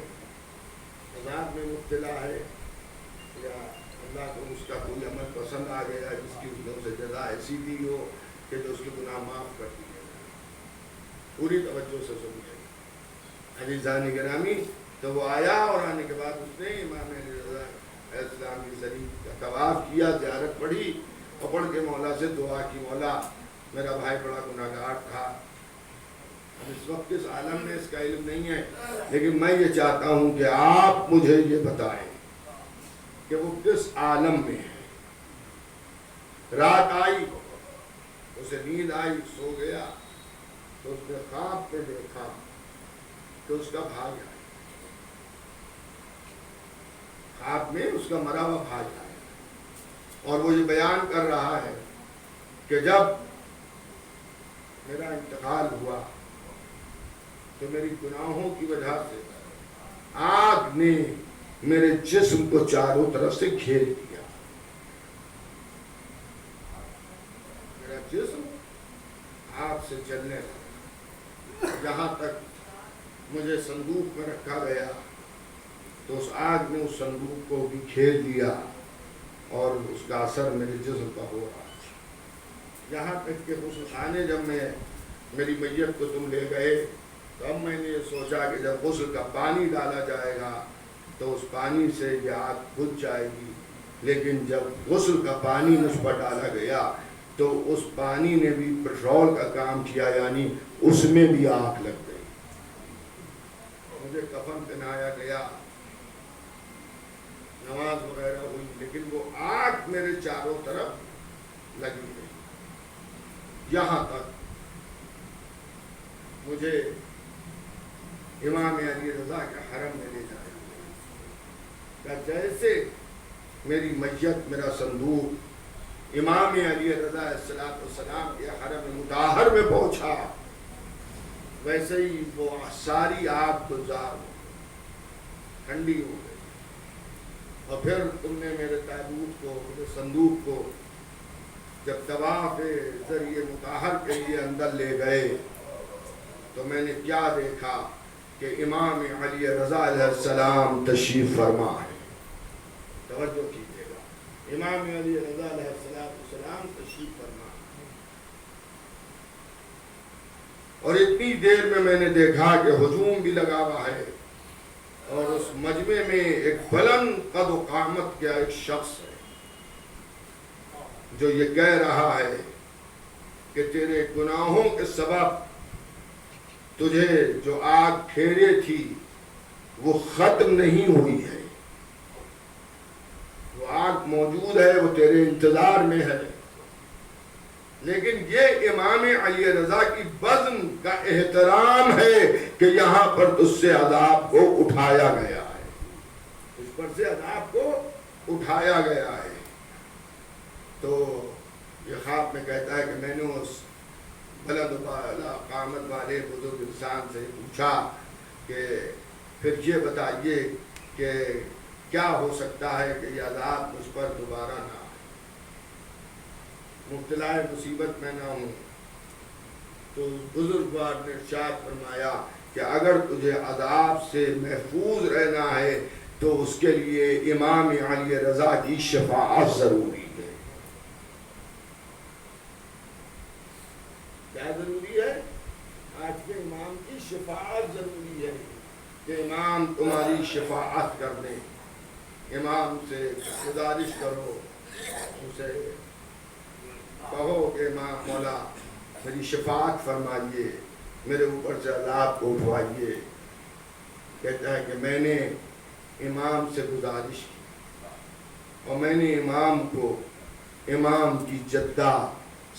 عذاب میں مبتلا ہے، یا اللہ کو اس کا کوئی عمل پسند آ گیا جس کی اسے جزا ایسی دی ہو کہ جو اس کے گناہ معاف کر دیے جائیں. پوری توجہ سے سنیے عزیزان گرامی. تو وہ آیا، اور آنے کے بعد اس نے امام علی رضا السلام کی شریف کا طواف کیا، زیارت پڑھی، اور پڑھ کے مولا سے دعا کی، مولا میرا بھائی بڑا گناہ گار تھا. اب اس وقت اس عالم میں اس کا علم نہیں ہے، لیکن میں یہ چاہتا ہوں کہ آپ مجھے یہ بتائیں کہ وہ کس عالم میں ہے. رات آئی، اسے نیند آئی، سو گیا، تو اس نے خواب میں دیکھا کہ اس کا بھائی آیا. خواب میں اس کا مرا ہوا بھائی آیا، اور وہ یہ بیان کر رہا ہے کہ جب میرا انتقال ہوا تو میری گناہوں کی وجہ سے آگ نے میرے جسم کو چاروں طرف سے گھیر دیا. میرا جسم آگ سے جلنے لگا، جہاں تک مجھے صندوق میں رکھا گیا تو اس آگ نے اس صندوق کو بھی گھیر دیا، اور اس کا اثر میرے جسم پر ہو رہا. یہاں تک کہ غسل خانے جب میری میت کو تم لے گئے تو اب میں نے یہ سوچا کہ جب غسل کا پانی ڈالا جائے گا تو اس پانی سے یہ آگ بجھ جائے گی، لیکن جب غسل کا پانی مجھ پر ڈالا گیا تو اس پانی نے بھی پیٹرول کا کام کیا، یعنی اس میں بھی آگ لگ گئی. مجھے کفن پہنایا گیا، نماز وغیرہ ہوئی، لیکن وہ آگ میرے چاروں طرف لگی گئی. یہاں تک مجھے امام علی رضا کے حرم میں لے جایا گیا. جیسے میری میت، میرا صندوق امام علی رضا السلام کے حرم مطہر میں پہنچا، ویسے ہی وہ ساری آگ گزار ہو گئی، ٹھنڈی ہو گئی. اور پھر تم نے میرے تابوت کو، میرے صندوق کو جب طواف ذریعے مطہر کے لیے اندر لے گئے تو میں نے کیا دیکھا کہ امام علی رضا علیہ السلام تشریف فرما ہے. توجہ کیجیے گا، امام علی رضا علیہ السلام تشریف فرما. اور اتنی دیر میں نے دیکھا کہ ہجوم بھی لگا ہوا ہے، اور اس مجمع میں ایک بلند قد و قامت کا ایک شخص ہے جو یہ کہہ رہا ہے کہ تیرے گناہوں کے سبب تجھے جو آگ گھیرے تھی وہ ختم نہیں ہوئی ہے، وہ آگ موجود ہے، وہ تیرے انتظار میں ہے، لیکن یہ امام علی رضا کی بزم کا احترام ہے کہ یہاں پر تجھ سے عذاب کو اٹھایا گیا ہے، اس پر سے عذاب کو اٹھایا گیا ہے. تو یہ خواب میں کہتا ہے کہ میں نے اس بلند قامت والے بزرگ انسان سے پوچھا کہ پھر یہ بتائیے کہ کیا ہو سکتا ہے کہ یہ عذاب مجھ پر دوبارہ نہ آئے، مبتلا مصیبت میں نہ ہوں. تو بزرگوار نے ارشاد فرمایا کہ اگر تجھے عذاب سے محفوظ رہنا ہے تو اس کے لیے امام علی رضا کی شفاعت ضروری ہے۔ کیا ضروری ہے؟ آج کے امام کی شفاعت ضروری ہے کہ امام تمہاری شفاعت کر دیں۔ امام سے گزارش کرو، اسے کہو کہ امام مولا میری شفاعت فرمائیے، میرے اوپر سے عذاب کو اٹھوائیے۔ کہتا ہے کہ میں نے امام سے گزارش کی اور میں نے امام کو امام کی جدہ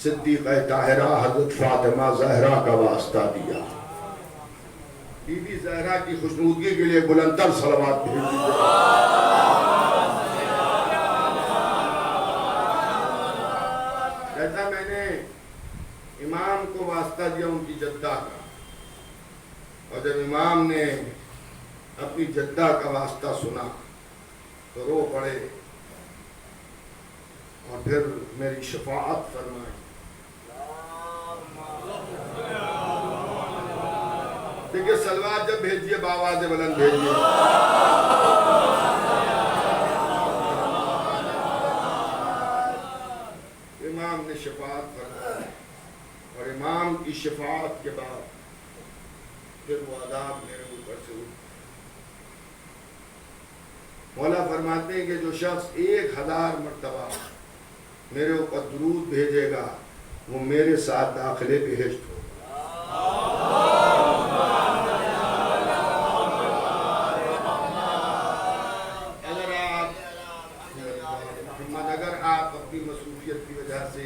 صدیقہ طاہرہ حضرت فاطمہ زہرا کا واسطہ دیا۔ بی بی زہرا کی خوشنودگی کے لیے بلندتر صلوات بھیج دیجیے۔ کہتا میں نے امام کو واسطہ دیا ان کی جدہ کا، اور جب امام نے اپنی جدہ کا واسطہ سنا تو رو پڑے اور پھر میری شفاعت فرمائی۔ دیکھیے سلوات جب بھیجیے بآواز بلند بھیجیے۔ امام نے شفاعت فرمائی اور امام کی شفاعت کے بعد پھر وہ عذاب میرے اوپر سے اٹھ۔ مولا فرماتے ہیں کہ جو شخص 1000 مرتبہ میرے اوپر درود بھیجے گا وہ میرے ساتھ داخلے بہشت ہوگا۔ اگر آپ اپنی مصروفیت کی وجہ سے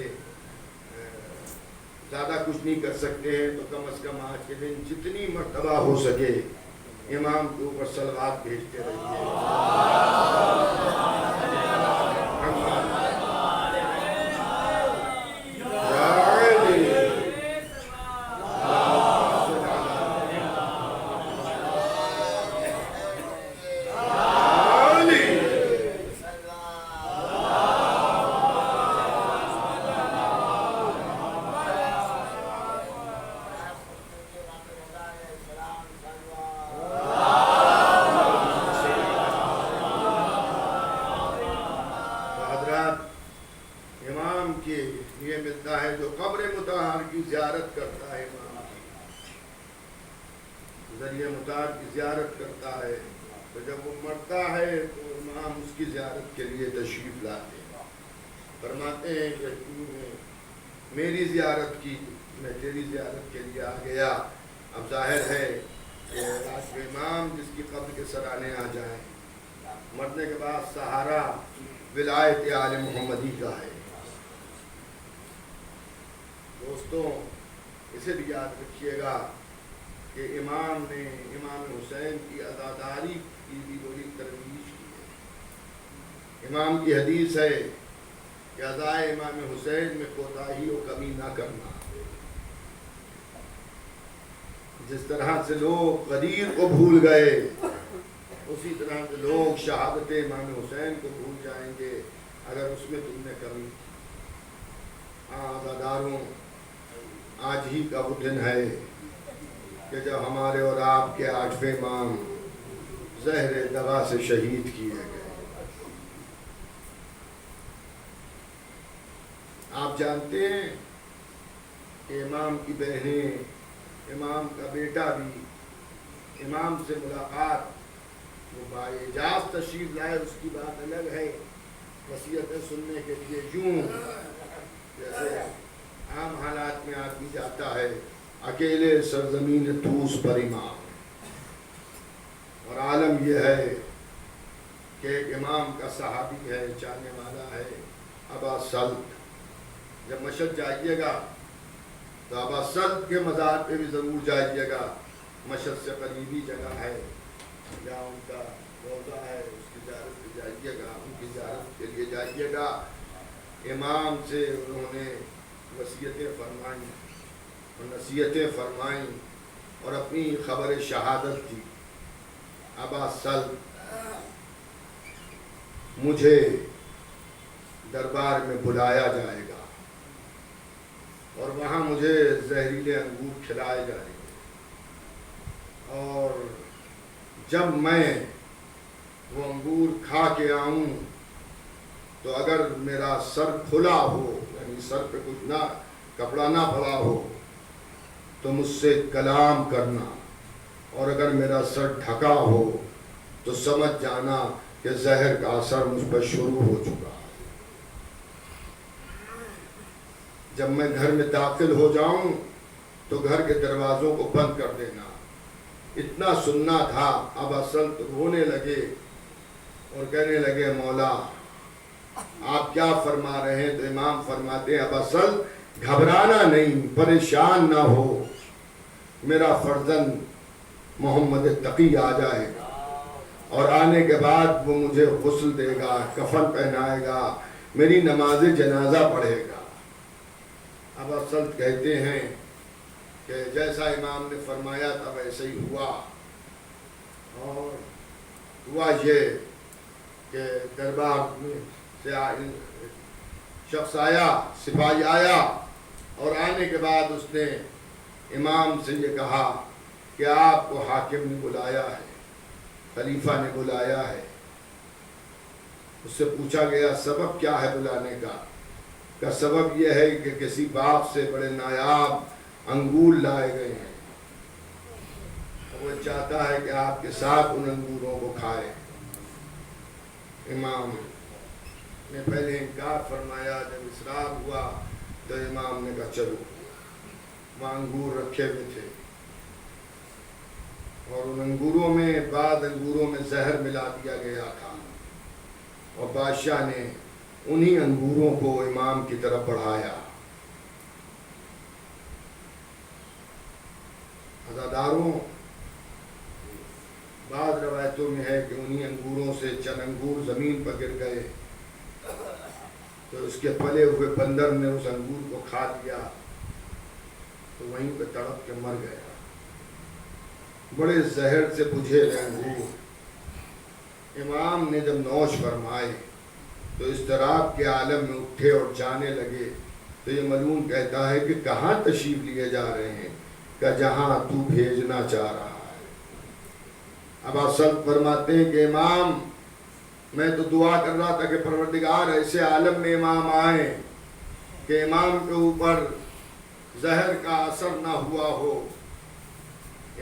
زیادہ کچھ نہیں کر سکتے ہیں تو کم از کم آج کے دن جتنی مرتبہ ہو سکے امام کے اوپر صلوات بھیجتے رہیے۔ امام کے یہ ملتا ہے جو قبر مطہر کی زیارت کرتا ہے، امام کی ذریعہ مطہر کی زیارت کرتا ہے تو جب وہ مرتا ہے تو امام اس کی زیارت کے لیے تشریف لاتے ہیں، فرماتے ہیں کہ تو نے میری زیارت کی، میں تیری زیارت کے لیے آ گیا۔ اب ظاہر ہے کہ آج امام جس کی قبر کے سرانے آ جائیں، مرنے کے بعد سہارا ولایت آل محمدی کا ہے۔ دوستوں اسے بھی یاد رکھیے گا کہ امام نے امام حسین کی عزاداری کی بھی بڑی ترویج کی ہے۔ امام کی حدیث ہے کہ عزائے امام حسین میں کوتاہی و کمی نہ کرنا۔ جس طرح سے لوگ غدیر کو بھول گئے اسی طرح سے لوگ شہادت امام حسین کو بھول جائیں گے اگر اس میں تم نے کمی کی۔ عزاداروں، آج ہی کا وہ دن ہے کہ جب ہمارے اور آپ کے 8ویں امام زہر دغا سے شہید کیے گئے۔ آپ جانتے ہیں کہ امام کی بہنیں، امام کا بیٹا بھی امام سے ملاقات وہ بااعجاز تشریف لائے، اس کی بات الگ ہے، وصیتیں سننے کے لیے یوں جیسے عام حالات میں آدمی جاتا ہے اکیلے سرزمین طوس پر امام، اور عالم یہ ہے کہ ایک امام کا صحابی ہے، جاننے والا ہے، ابا سلط۔ جب مشہد جائیے گا تو ابا سلط کے مزار پہ بھی ضرور جائیے گا، مشہد سے قریبی جگہ ہے جہاں ان کا روضہ ہے، اس کی زیارت پہ جائیے گا، ان کی زیارت کے لیے جائیے گا۔ امام سے انہوں نے وصیتیں فرمائیں اور نصیحتیں فرمائیں اور اپنی خبر شہادت دی۔ ابا سلط مجھے دربار میں بلایا جائے گا، اور وہاں مجھے زہریلے انگور کھلائے جا رہے ہیں، اور جب میں وہ انگور کھا کے آؤں تو اگر میرا سر کھلا ہو، یعنی سر پہ کچھ نہ کپڑا نہ پڑا ہو، تو مجھ سے کلام کرنا، اور اگر میرا سر ڈھکا ہو تو سمجھ جانا کہ زہر کا اثر مجھ پر شروع ہو چکا ہے۔ جب میں گھر میں داخل ہو جاؤں تو گھر کے دروازوں کو بند کر دینا۔ اتنا سننا تھا۔ اب اصل رونے لگے اور کہنے لگے مولا آپ کیا فرما رہے ہیں؟ تو امام فرماتے ہیں اب اصل گھبرانا نہیں، پریشان نہ ہو، میرا فرزند محمد تقی آ جائے گا، اور آنے کے بعد وہ مجھے غسل دے گا، کفن پہنائے گا، میری نماز جنازہ پڑھے گا۔ اب اصل کہتے ہیں کہ جیسا امام نے فرمایا تھا ویسے ہی ہوا، اور ہوا یہ کہ دربار میں سے شخص آیا، سپاہی آیا، اور آنے کے بعد اس نے امام سے یہ کہا کہ آپ کو حاکم نے بلایا ہے، خلیفہ نے بلایا ہے۔ اس سے پوچھا گیا سبب کیا ہے بلانے کا سبب یہ ہے کہ کسی باغ سے بڑے نایاب انگور لائے گئے ہیں، وہ چاہتا ہے کہ آپ کے ساتھ ان انگوروں کو کھائے۔ امام نے پہلے انکار فرمایا، جب اصرار ہوا تو امام نے کہا چلو۔ وہاں انگور رکھے ہوئے تھے، اور ان انگوروں میں بعض انگوروں میں زہر ملا دیا گیا تھا، اور بادشاہ نے انہی انگوروں کو امام کی طرف بڑھایا۔ عزاداروں، بعض روایتوں میں ہے کہ انہی انگوروں سے چند انگور زمین پر گر گئے، تو اس کے پلے ہوئے بندر نے اس انگور کو کھا لیا، تو وہیں پہ تڑپ کے مر گیا۔ بڑے زہر سے بجھے انگور امام نے جب نوش فرمائے تو اضطراب کے عالم میں اٹھے اور جانے لگے، تو یہ ملعون کہتا ہے کہ کہاں تشریف لیے جا رہے ہیں؟ کہ جہاں تو بھیجنا چاہ رہا ہے۔ اب اصل فرماتے ہیں کہ امام میں تو دعا کر رہا تھا کہ پروردگار ایسے عالم میں امام آئے کہ امام کے اوپر زہر کا اثر نہ ہوا ہو،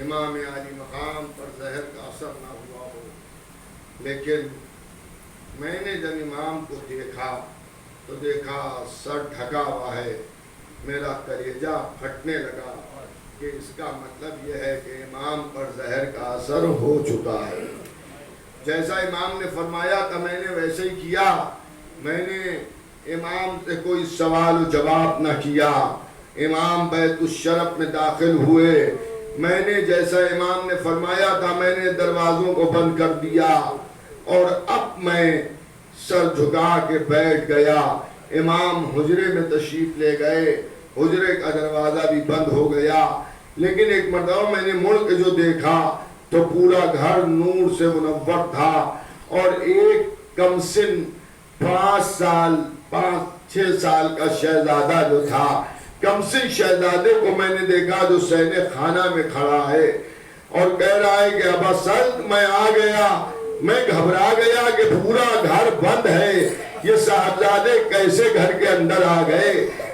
امام عالی مقام پر زہر کا اثر نہ ہوا ہو۔ لیکن میں نے جب امام کو دیکھا تو دیکھا سر ڈھکا ہوا ہے، میرا کلیجہ پھٹنے لگا کہ اس کا مطلب یہ ہے کہ امام پر زہر کا اثر ہو چکا ہے۔ جیسا امام نے فرمایا تھا میں نے ویسے ہی کیا، میں نے امام سے کوئی سوال و جواب نہ کیا۔ امام بیت الشرف میں داخل ہوئے، میں نے جیسا امام نے فرمایا تھا میں نے دروازوں کو بند کر دیا، اور اب میں سر جھکا کے بیٹھ گیا۔ امام حجرے میں تشریف لے گئے، حجرے کا دروازہ بھی بند ہو گیا، لیکن ایک مرتبہ میں نے مڑ کے جو دیکھا تو پورا گھر نور سے منور تھا، اور ایک کم سن 5-6 سال کا شہزادہ جو تھا، کم سن شہزادے کو میں نے دیکھا جو سہن خانہ میں کھڑا ہے اور کہہ رہا ہے کہ ابا سلط میں آ گیا، میں گھبرا گیا کہ پورا گھر بند ہے، یہ صاحبزادے کیسے گھر کے اندر آ گئے؟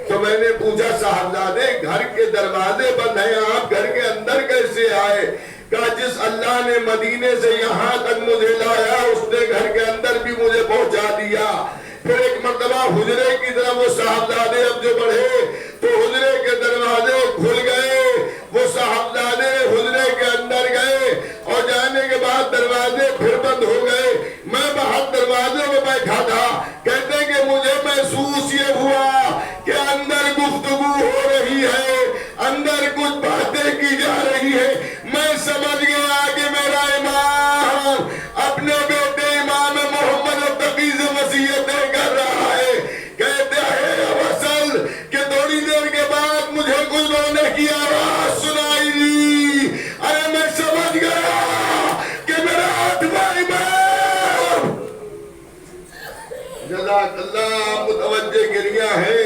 تو میں نے پوچھا صاحبزادے گھر کے دروازے بند ہیں، آپ گھر کے اندر کیسے آئے؟ کہا جس اللہ نے مدینے سے یہاں تک مجھے لایا اس نے گھر کے اندر بھی مجھے پہنچا دیا۔ پھر ایک مرتبہ حجرے کی طرف وہ صاحبزادے اب جو بڑھے تو حجرے کے دروازے کھل گئے، وہ صاحبزادے حجرے کے اندر گئے، اور جانے کے بعد دروازے پھر بند ہو گئے۔ میں باہر دروازے میں بیٹھا تھا، کہتے کہ مجھے محسوس یہ ہوا کہ اندر گفتگو ہو رہی ہے، اندر کچھ باتیں کی جا رہی ہے۔ میں سمجھ گیا کہ میرا امام اپنے بیٹے امام محمد تقی سے وصیتیں کر رہا ہے۔ کہتے ہیں وصل کہ تھوڑی دیر کے بعد مجھے کچھ رونے کی آواز سنائی دی، ارے میں سمجھ گیا کہ میرا آٹھواں امام۔ جزاک اللہ، متوجہ گریہ ہے،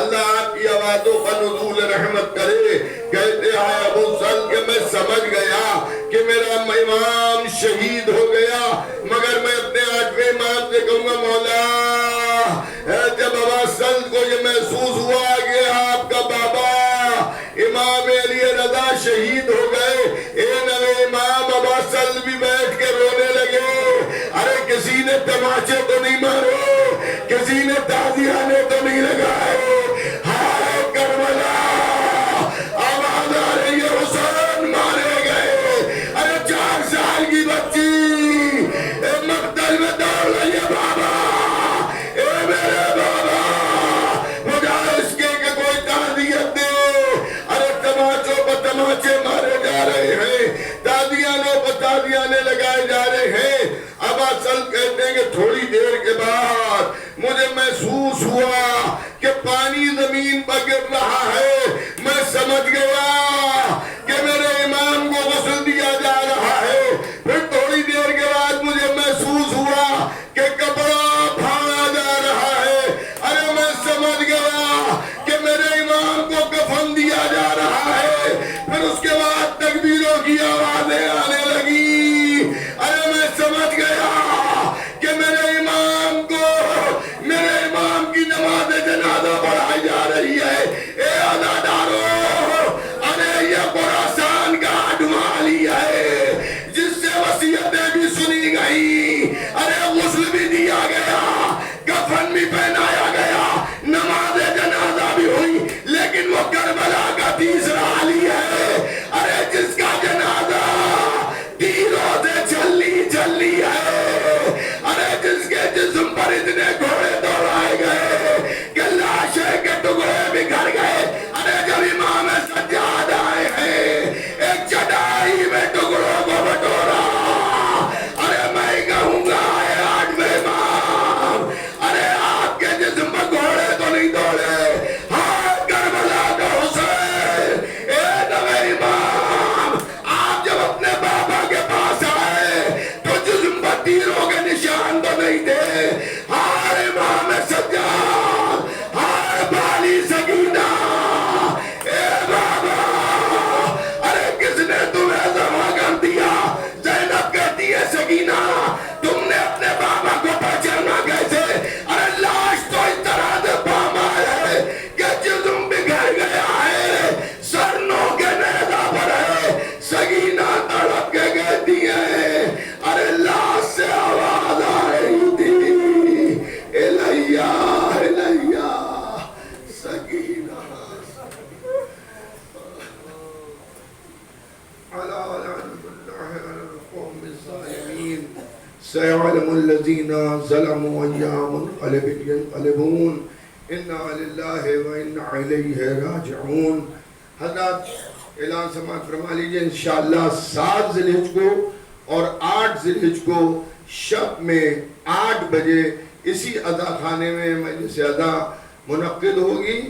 اللہ آپ کی آواز نمازوں پر نزول رحمت کرے. کہتے ہیں ابو سل کہ میں سمجھ گیا کہ میرا امام شہید ہو گیا، مگر میں اپنے 8ویں امام سے کہوں گا مولا جب ابا سل کو یہ محسوس ہوا کہ آپ کا بابا امام علی رضا شہید ہو گئے، اے نوے امام ابا سل بھی بیٹھ کے رونے لگے. ارے کسی نے تماچے تو نہیں مارے، کسی نے تازیانے تو نہیں لگائے. ہائے کربلا آواز آ رہی ہے حسین مارے گئے. ارے 4 سال کی بچی مقتل میں دوڑ رہی ہے بابا، اے میرے بابا بجائے اس کے کہ کوئی تعزیت دے. ارے تماچوں پر تماچے مارے جا رہے ہیں، تازیانوں پر تازیانے لگائے جا رہے ہیں. اب اصل کہتے ہیں کہ تھوڑی دیر کے بعد مجھے محسوس ہوا کہ پانی زمین پر گر رہا ہے. میں سمجھ گیا کہ میرے امام کو غسل دیا جا رہا ہے. پھر تھوڑی دیر کے بعد مجھے محسوس ہوا کہ کپڑا پھاڑا جا رہا ہے. ارے میں سمجھ گیا کہ میرے امام کو کفن دیا جا رہا ہے. پھر اس کے بعد تکبیروں کی آوازیں آنے لگی. ارے میں سمجھ گیا کہ میرے امام کی نماز جنازہ پڑھائی جا رہی ہے. اے عزادارو، ارے یہ خراسان کا اڈوالی ہے جس سے وصیتیں بھی سنی گئی. ارے غسل بھی دیا گیا، کفن بھی پہنایا گیا، نماز جنازہ بھی ہوئی، لیکن وہ کربلا کا تیسرا علی ہے. ارے جس کا جنازہ تیروں سے چلنی ہے. ارے جس کے جسم پر اتنے گھوڑے دوڑائے گئے کہ لاشیں کے ٹکڑے بکھر گئے. ارے جب امام سجاد آئے ہیں ایک چٹائی میں ٹکڑوں کو بٹورا. ارے میں کہوں گا اے 8ویں امام، ارے آپ کے جسم پر گھوڑے تو نہیں دوڑے. ہاں کربلا کا حسین، اے 9ویں امام، آپ جب اپنے بابا کے پاس آئے تو جسم پر تیروں کے نشان تو نہیں تھے. ہاں امام سجاد، ہاں بالی سکینہ، اے بابا ارے کس نے تمہیں ذبح کر دیا؟ زینب کہتی ہے سکینہ تم نے اپنے بابا کو پہچانا کیسے؟ ارے لاش تو اس طرح سے پامال ہے کہ جسم بگھر گیا ہے، سر نو کے نیزہ پر ہے. سکینہ تڑپ کے کہتی ہے ارے لاش سے آواز آ رہی تھی الیہ الیہ سکینہ. سيعلم الذين ظلموا أيام منقلب ينقلبون إنا لله وإنا إليه راجعون. حضرات اعلان سماعت فرما لیجئے انشاءاللہ 7 ذی الحجہ کو اور 8 ذی الحجہ کو شب میں 8 بجے اسی عزا خانے میں مجلس عزا منعقد ہوگی.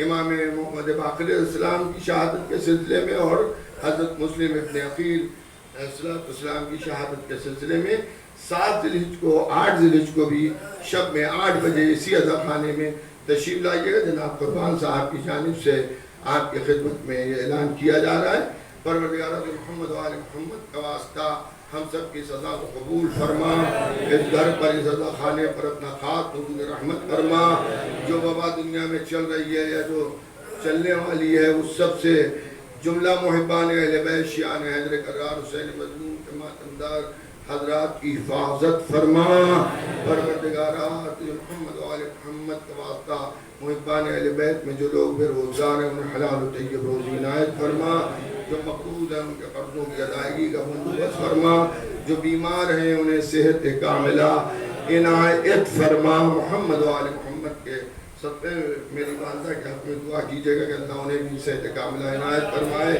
امام محمد باقر علیہ السلام کی شہادت کے سلسلے میں اور حضرت مسلم ابن عقیل علیہ السلام کی شہادت کے سلسلے میں 7 ذی الحجہ کو 8 ذی الحجہ کو بھی شب میں 8 بجے اسی عزا خانے میں تشریف لائیے گا. جناب قربان صاحب کی جانب سے آپ کی خدمت میں یہ اعلان کیا جا رہا ہے. پروردگار محمد و آل محمد کا واسطہ ہم سب کی سزا کو قبول فرما. اس گھر پر اس عزا خانے پر اپنا خاص نزول رحمت فرما. جو وبا دنیا میں چل رہی ہے یا جو چلنے والی ہے اس سب سے جملہ محبان اہل بیت شیعان حیدر کرار حسین مظلوم کے ماتمدار حضرات کی حفاظت فرما. پروردگارات محمد و آل محمد کا واسطہ محبان اہل بیت میں جو لوگ بے روزگار ہیں انہیں حلال و طیب روزی عنایت فرما. جو مقروض ہیں ان کے قرضوں کی ادائیگی کا بندوبست فرما. جو بیمار ہیں انہیں صحت کاملہ عنایت فرما. محمد و آل محمد کے سب میری والدہ کے حق میں دعا کیجیے گا کہ اللہ انہیں بھی صحت کاملہ عنایت فرمائے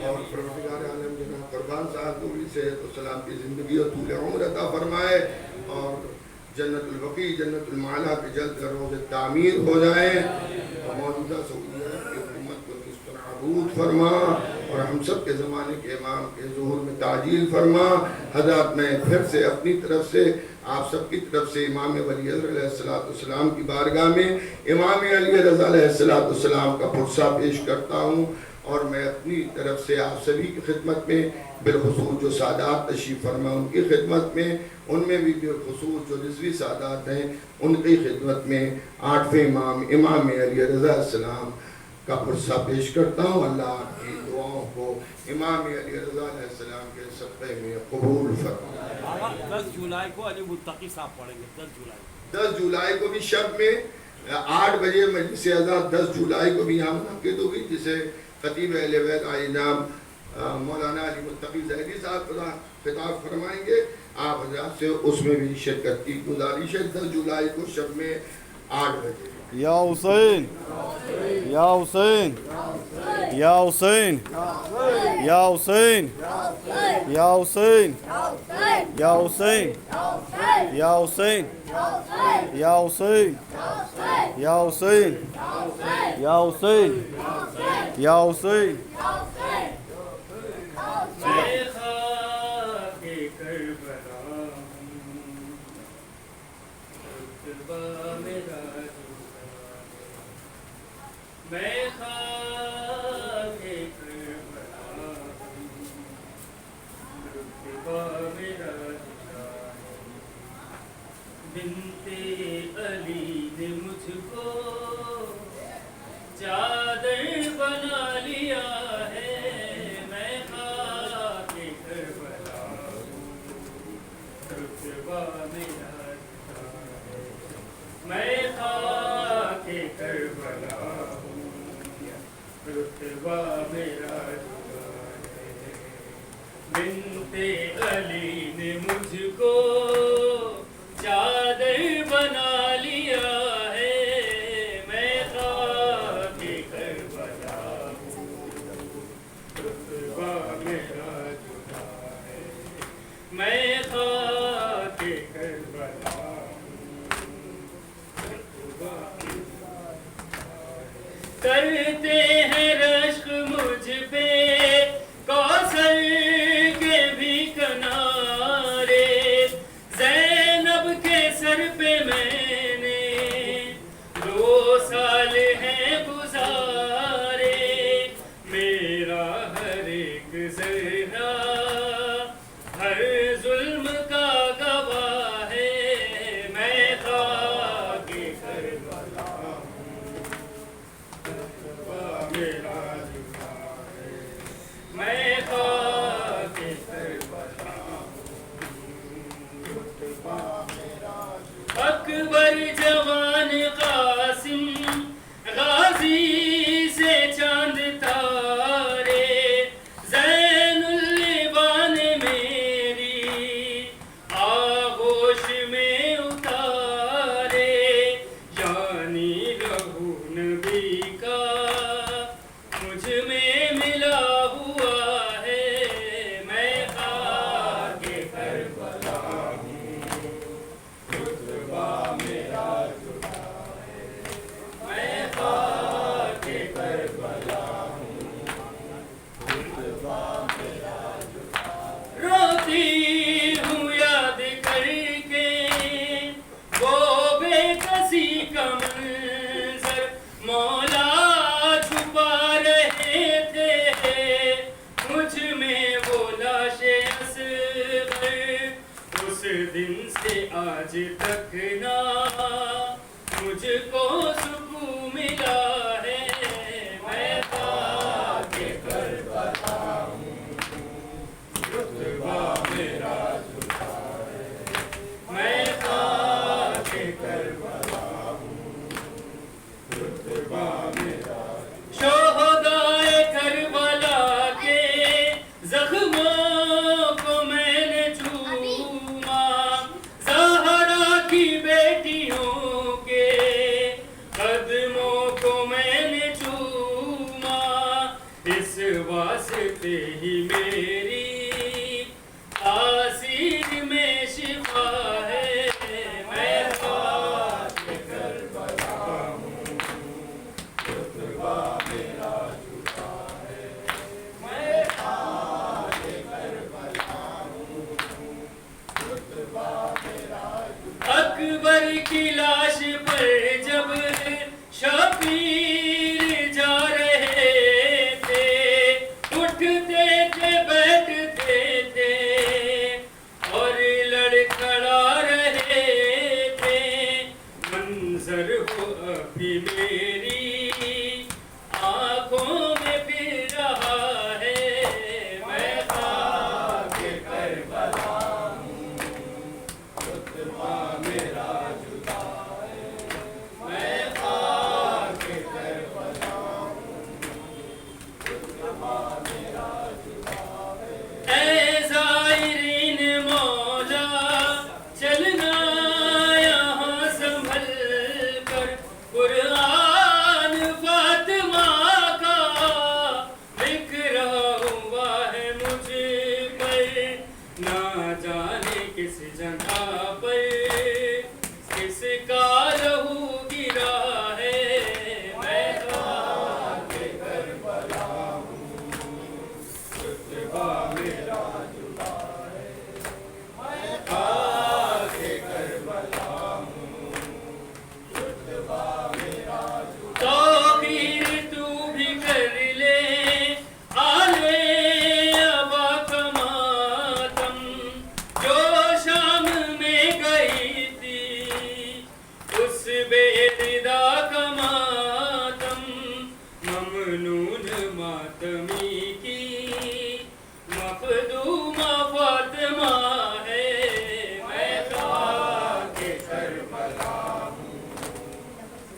اور پروردگار عالم جناب قربان صاحب کو بھی صحت و سلام کی زندگی اور طول عمر عطا فرمائے اور جنت البقیع جنت المعلا کے جلد روز تعمیر ہو جائیں. موجودہ سعودیہ کی حکومت کو نابود فرما اور ہم سب کے زمانے کے امام کے ظہور میں تعجیل فرما. حضرات میں پھر سے اپنی طرف سے آپ سب کی طرف سے امام ولی علیہ السلام کی بارگاہ میں امام علی رضا علیہ السلام کا پرسہ پیش کرتا ہوں. اور میں اپنی طرف سے آپ سبھی کی خدمت میں بالخصوص جو سادات تشریف فرما ان کی خدمت میں، ان میں بھی بالخصوص جو رضوی سادات ہیں ان کی خدمت میں 8ویں امام علی رضا السلام کا پرسہ پیش کرتا ہوں. اللہ آپ کی دعاؤں کو امام علی رضا علیہ السلام کے صدقے میں قبول فرمائے. 10 جولائی کو علی متقی صاحب پڑھیں گے. 10 جولائی کو بھی شب میں 8 بجے مجلس اذان 10 جولائی کو بھی یہاں منعقد ہوگی، جسے خطیب اہل بیت عالی نام مولانا علی متقی زہری صاحب خطاب فرمائیں گے. آپ حضرات سے اس میں بھی شرکت کی گزارش ہے. 10 جولائی کو شب میں 8 بجے. یا حسین یا حسین یا حسین یا حسین یا حسین یا حسین یا حسین یا حسین یا حسین یا حسین یا حسین. میں خاک کربلا ہوں، رتبہ میرا جدا ہے. بنت علی نے مجھ کو چادر بنا لیا ہے. میں خاک کربلا ہوں، رتبہ میرا جدا ہے. میں خاک کربلا رتبہ میرا جدا ہے. بنت علی نے مجھ کو چادر بنا لیا ہے. میں خاک کربلا ہوں، رتبہ میرا جدا ہے. میں خاک کربلا ہوں، رتبہ کرتے ہیں رشک مجھ پہ کوثر کے بھی کنارے. زینب کے سر پہ میں نے 2 سال ہیں گزارے. میرا ہر ایک ذرہ ہر ظلم کا گواہ ہے. میں خاک کربلا میرا جدا ہے. میں خاک کربلا اکبر جوان قاسم غازی سے چاند تارے. زین اللبان میری آغوش میں اتارے. یعنی لہو نبی کا مجھ میں ملا ہوا ہے. میں خاک کربلا ہوں، رتبہ میرا جدا ہے. میں خاک کربلا ہوں، رتبہ میرا جدا ہے. روتی ہوں یاد کر کے وہ بے کسی کا منظر. مولا چھپا رہے تھے مجھ میں وہ لاش اصغر. اس دن سے آج تک نہ مجھ کو سکون ملا ہے. میں خاک کربلا ہوں، رتبہ میرا جدا ہے. میں خاک کربلا ہوں، رتبہ میرا. شہدائے کربلا کے زخموں کو میں نے چوما. زہرا کی بیٹیوں کے قدموں کو میں اکبر کی لاش پر جب شبیر جا رہے تھے اٹھتے تھے بیٹھتے تھے اور لڑکھڑا رہے تھے منظر وہ ابھی میری آنکھوں میں پھر رہا ہے میں خاک کربلا ہوں رتبہ میرا جدا ہے میں خاک کربلا ہوں رتبہ میرا جدا ہے اے زائرین مولا چلنا یہاں سنبھل کر قرآن فاطمہ کا بکھرا ہوا ہے مجھ پر نہ جانے کس جگہ پر کس کا لہو گرا ہے میں خاک کربلا ہوں رتبہ میرا جدا ہے میں خاک کربلا ہوں رتبہ میرا جدا تو پھر تو بھی کر لے آلے ابا کا ماتم جو شام میں گئی تھی اس بے ردا کا ماتم ممنون ماتمی کی مخدومہ فاطمہ ہے میں خاک کربلا ہوں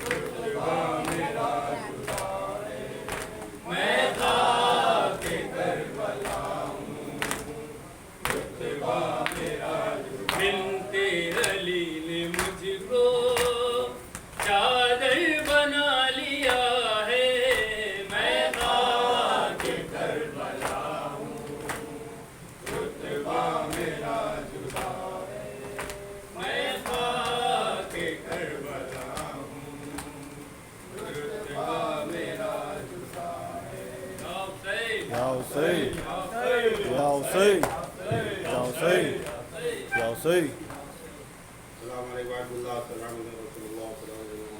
رتبہ میرا جدا ہے میں خاک کربلا ہوں رتبہ میرا جدا بنت علی نے مجھ کو چادر بنا لیا ہے میں خاک کربلا ہوں رتبہ میرا جدا ہے میں خاک کربلا ہوں رتبہ میرا جدا ہے یا حسین یا حسین یا حسین یا حسین السلام علیکم ورحمۃ اللہ، السلام علیکم رسول اللہ صلی اللہ علیہ وسلم.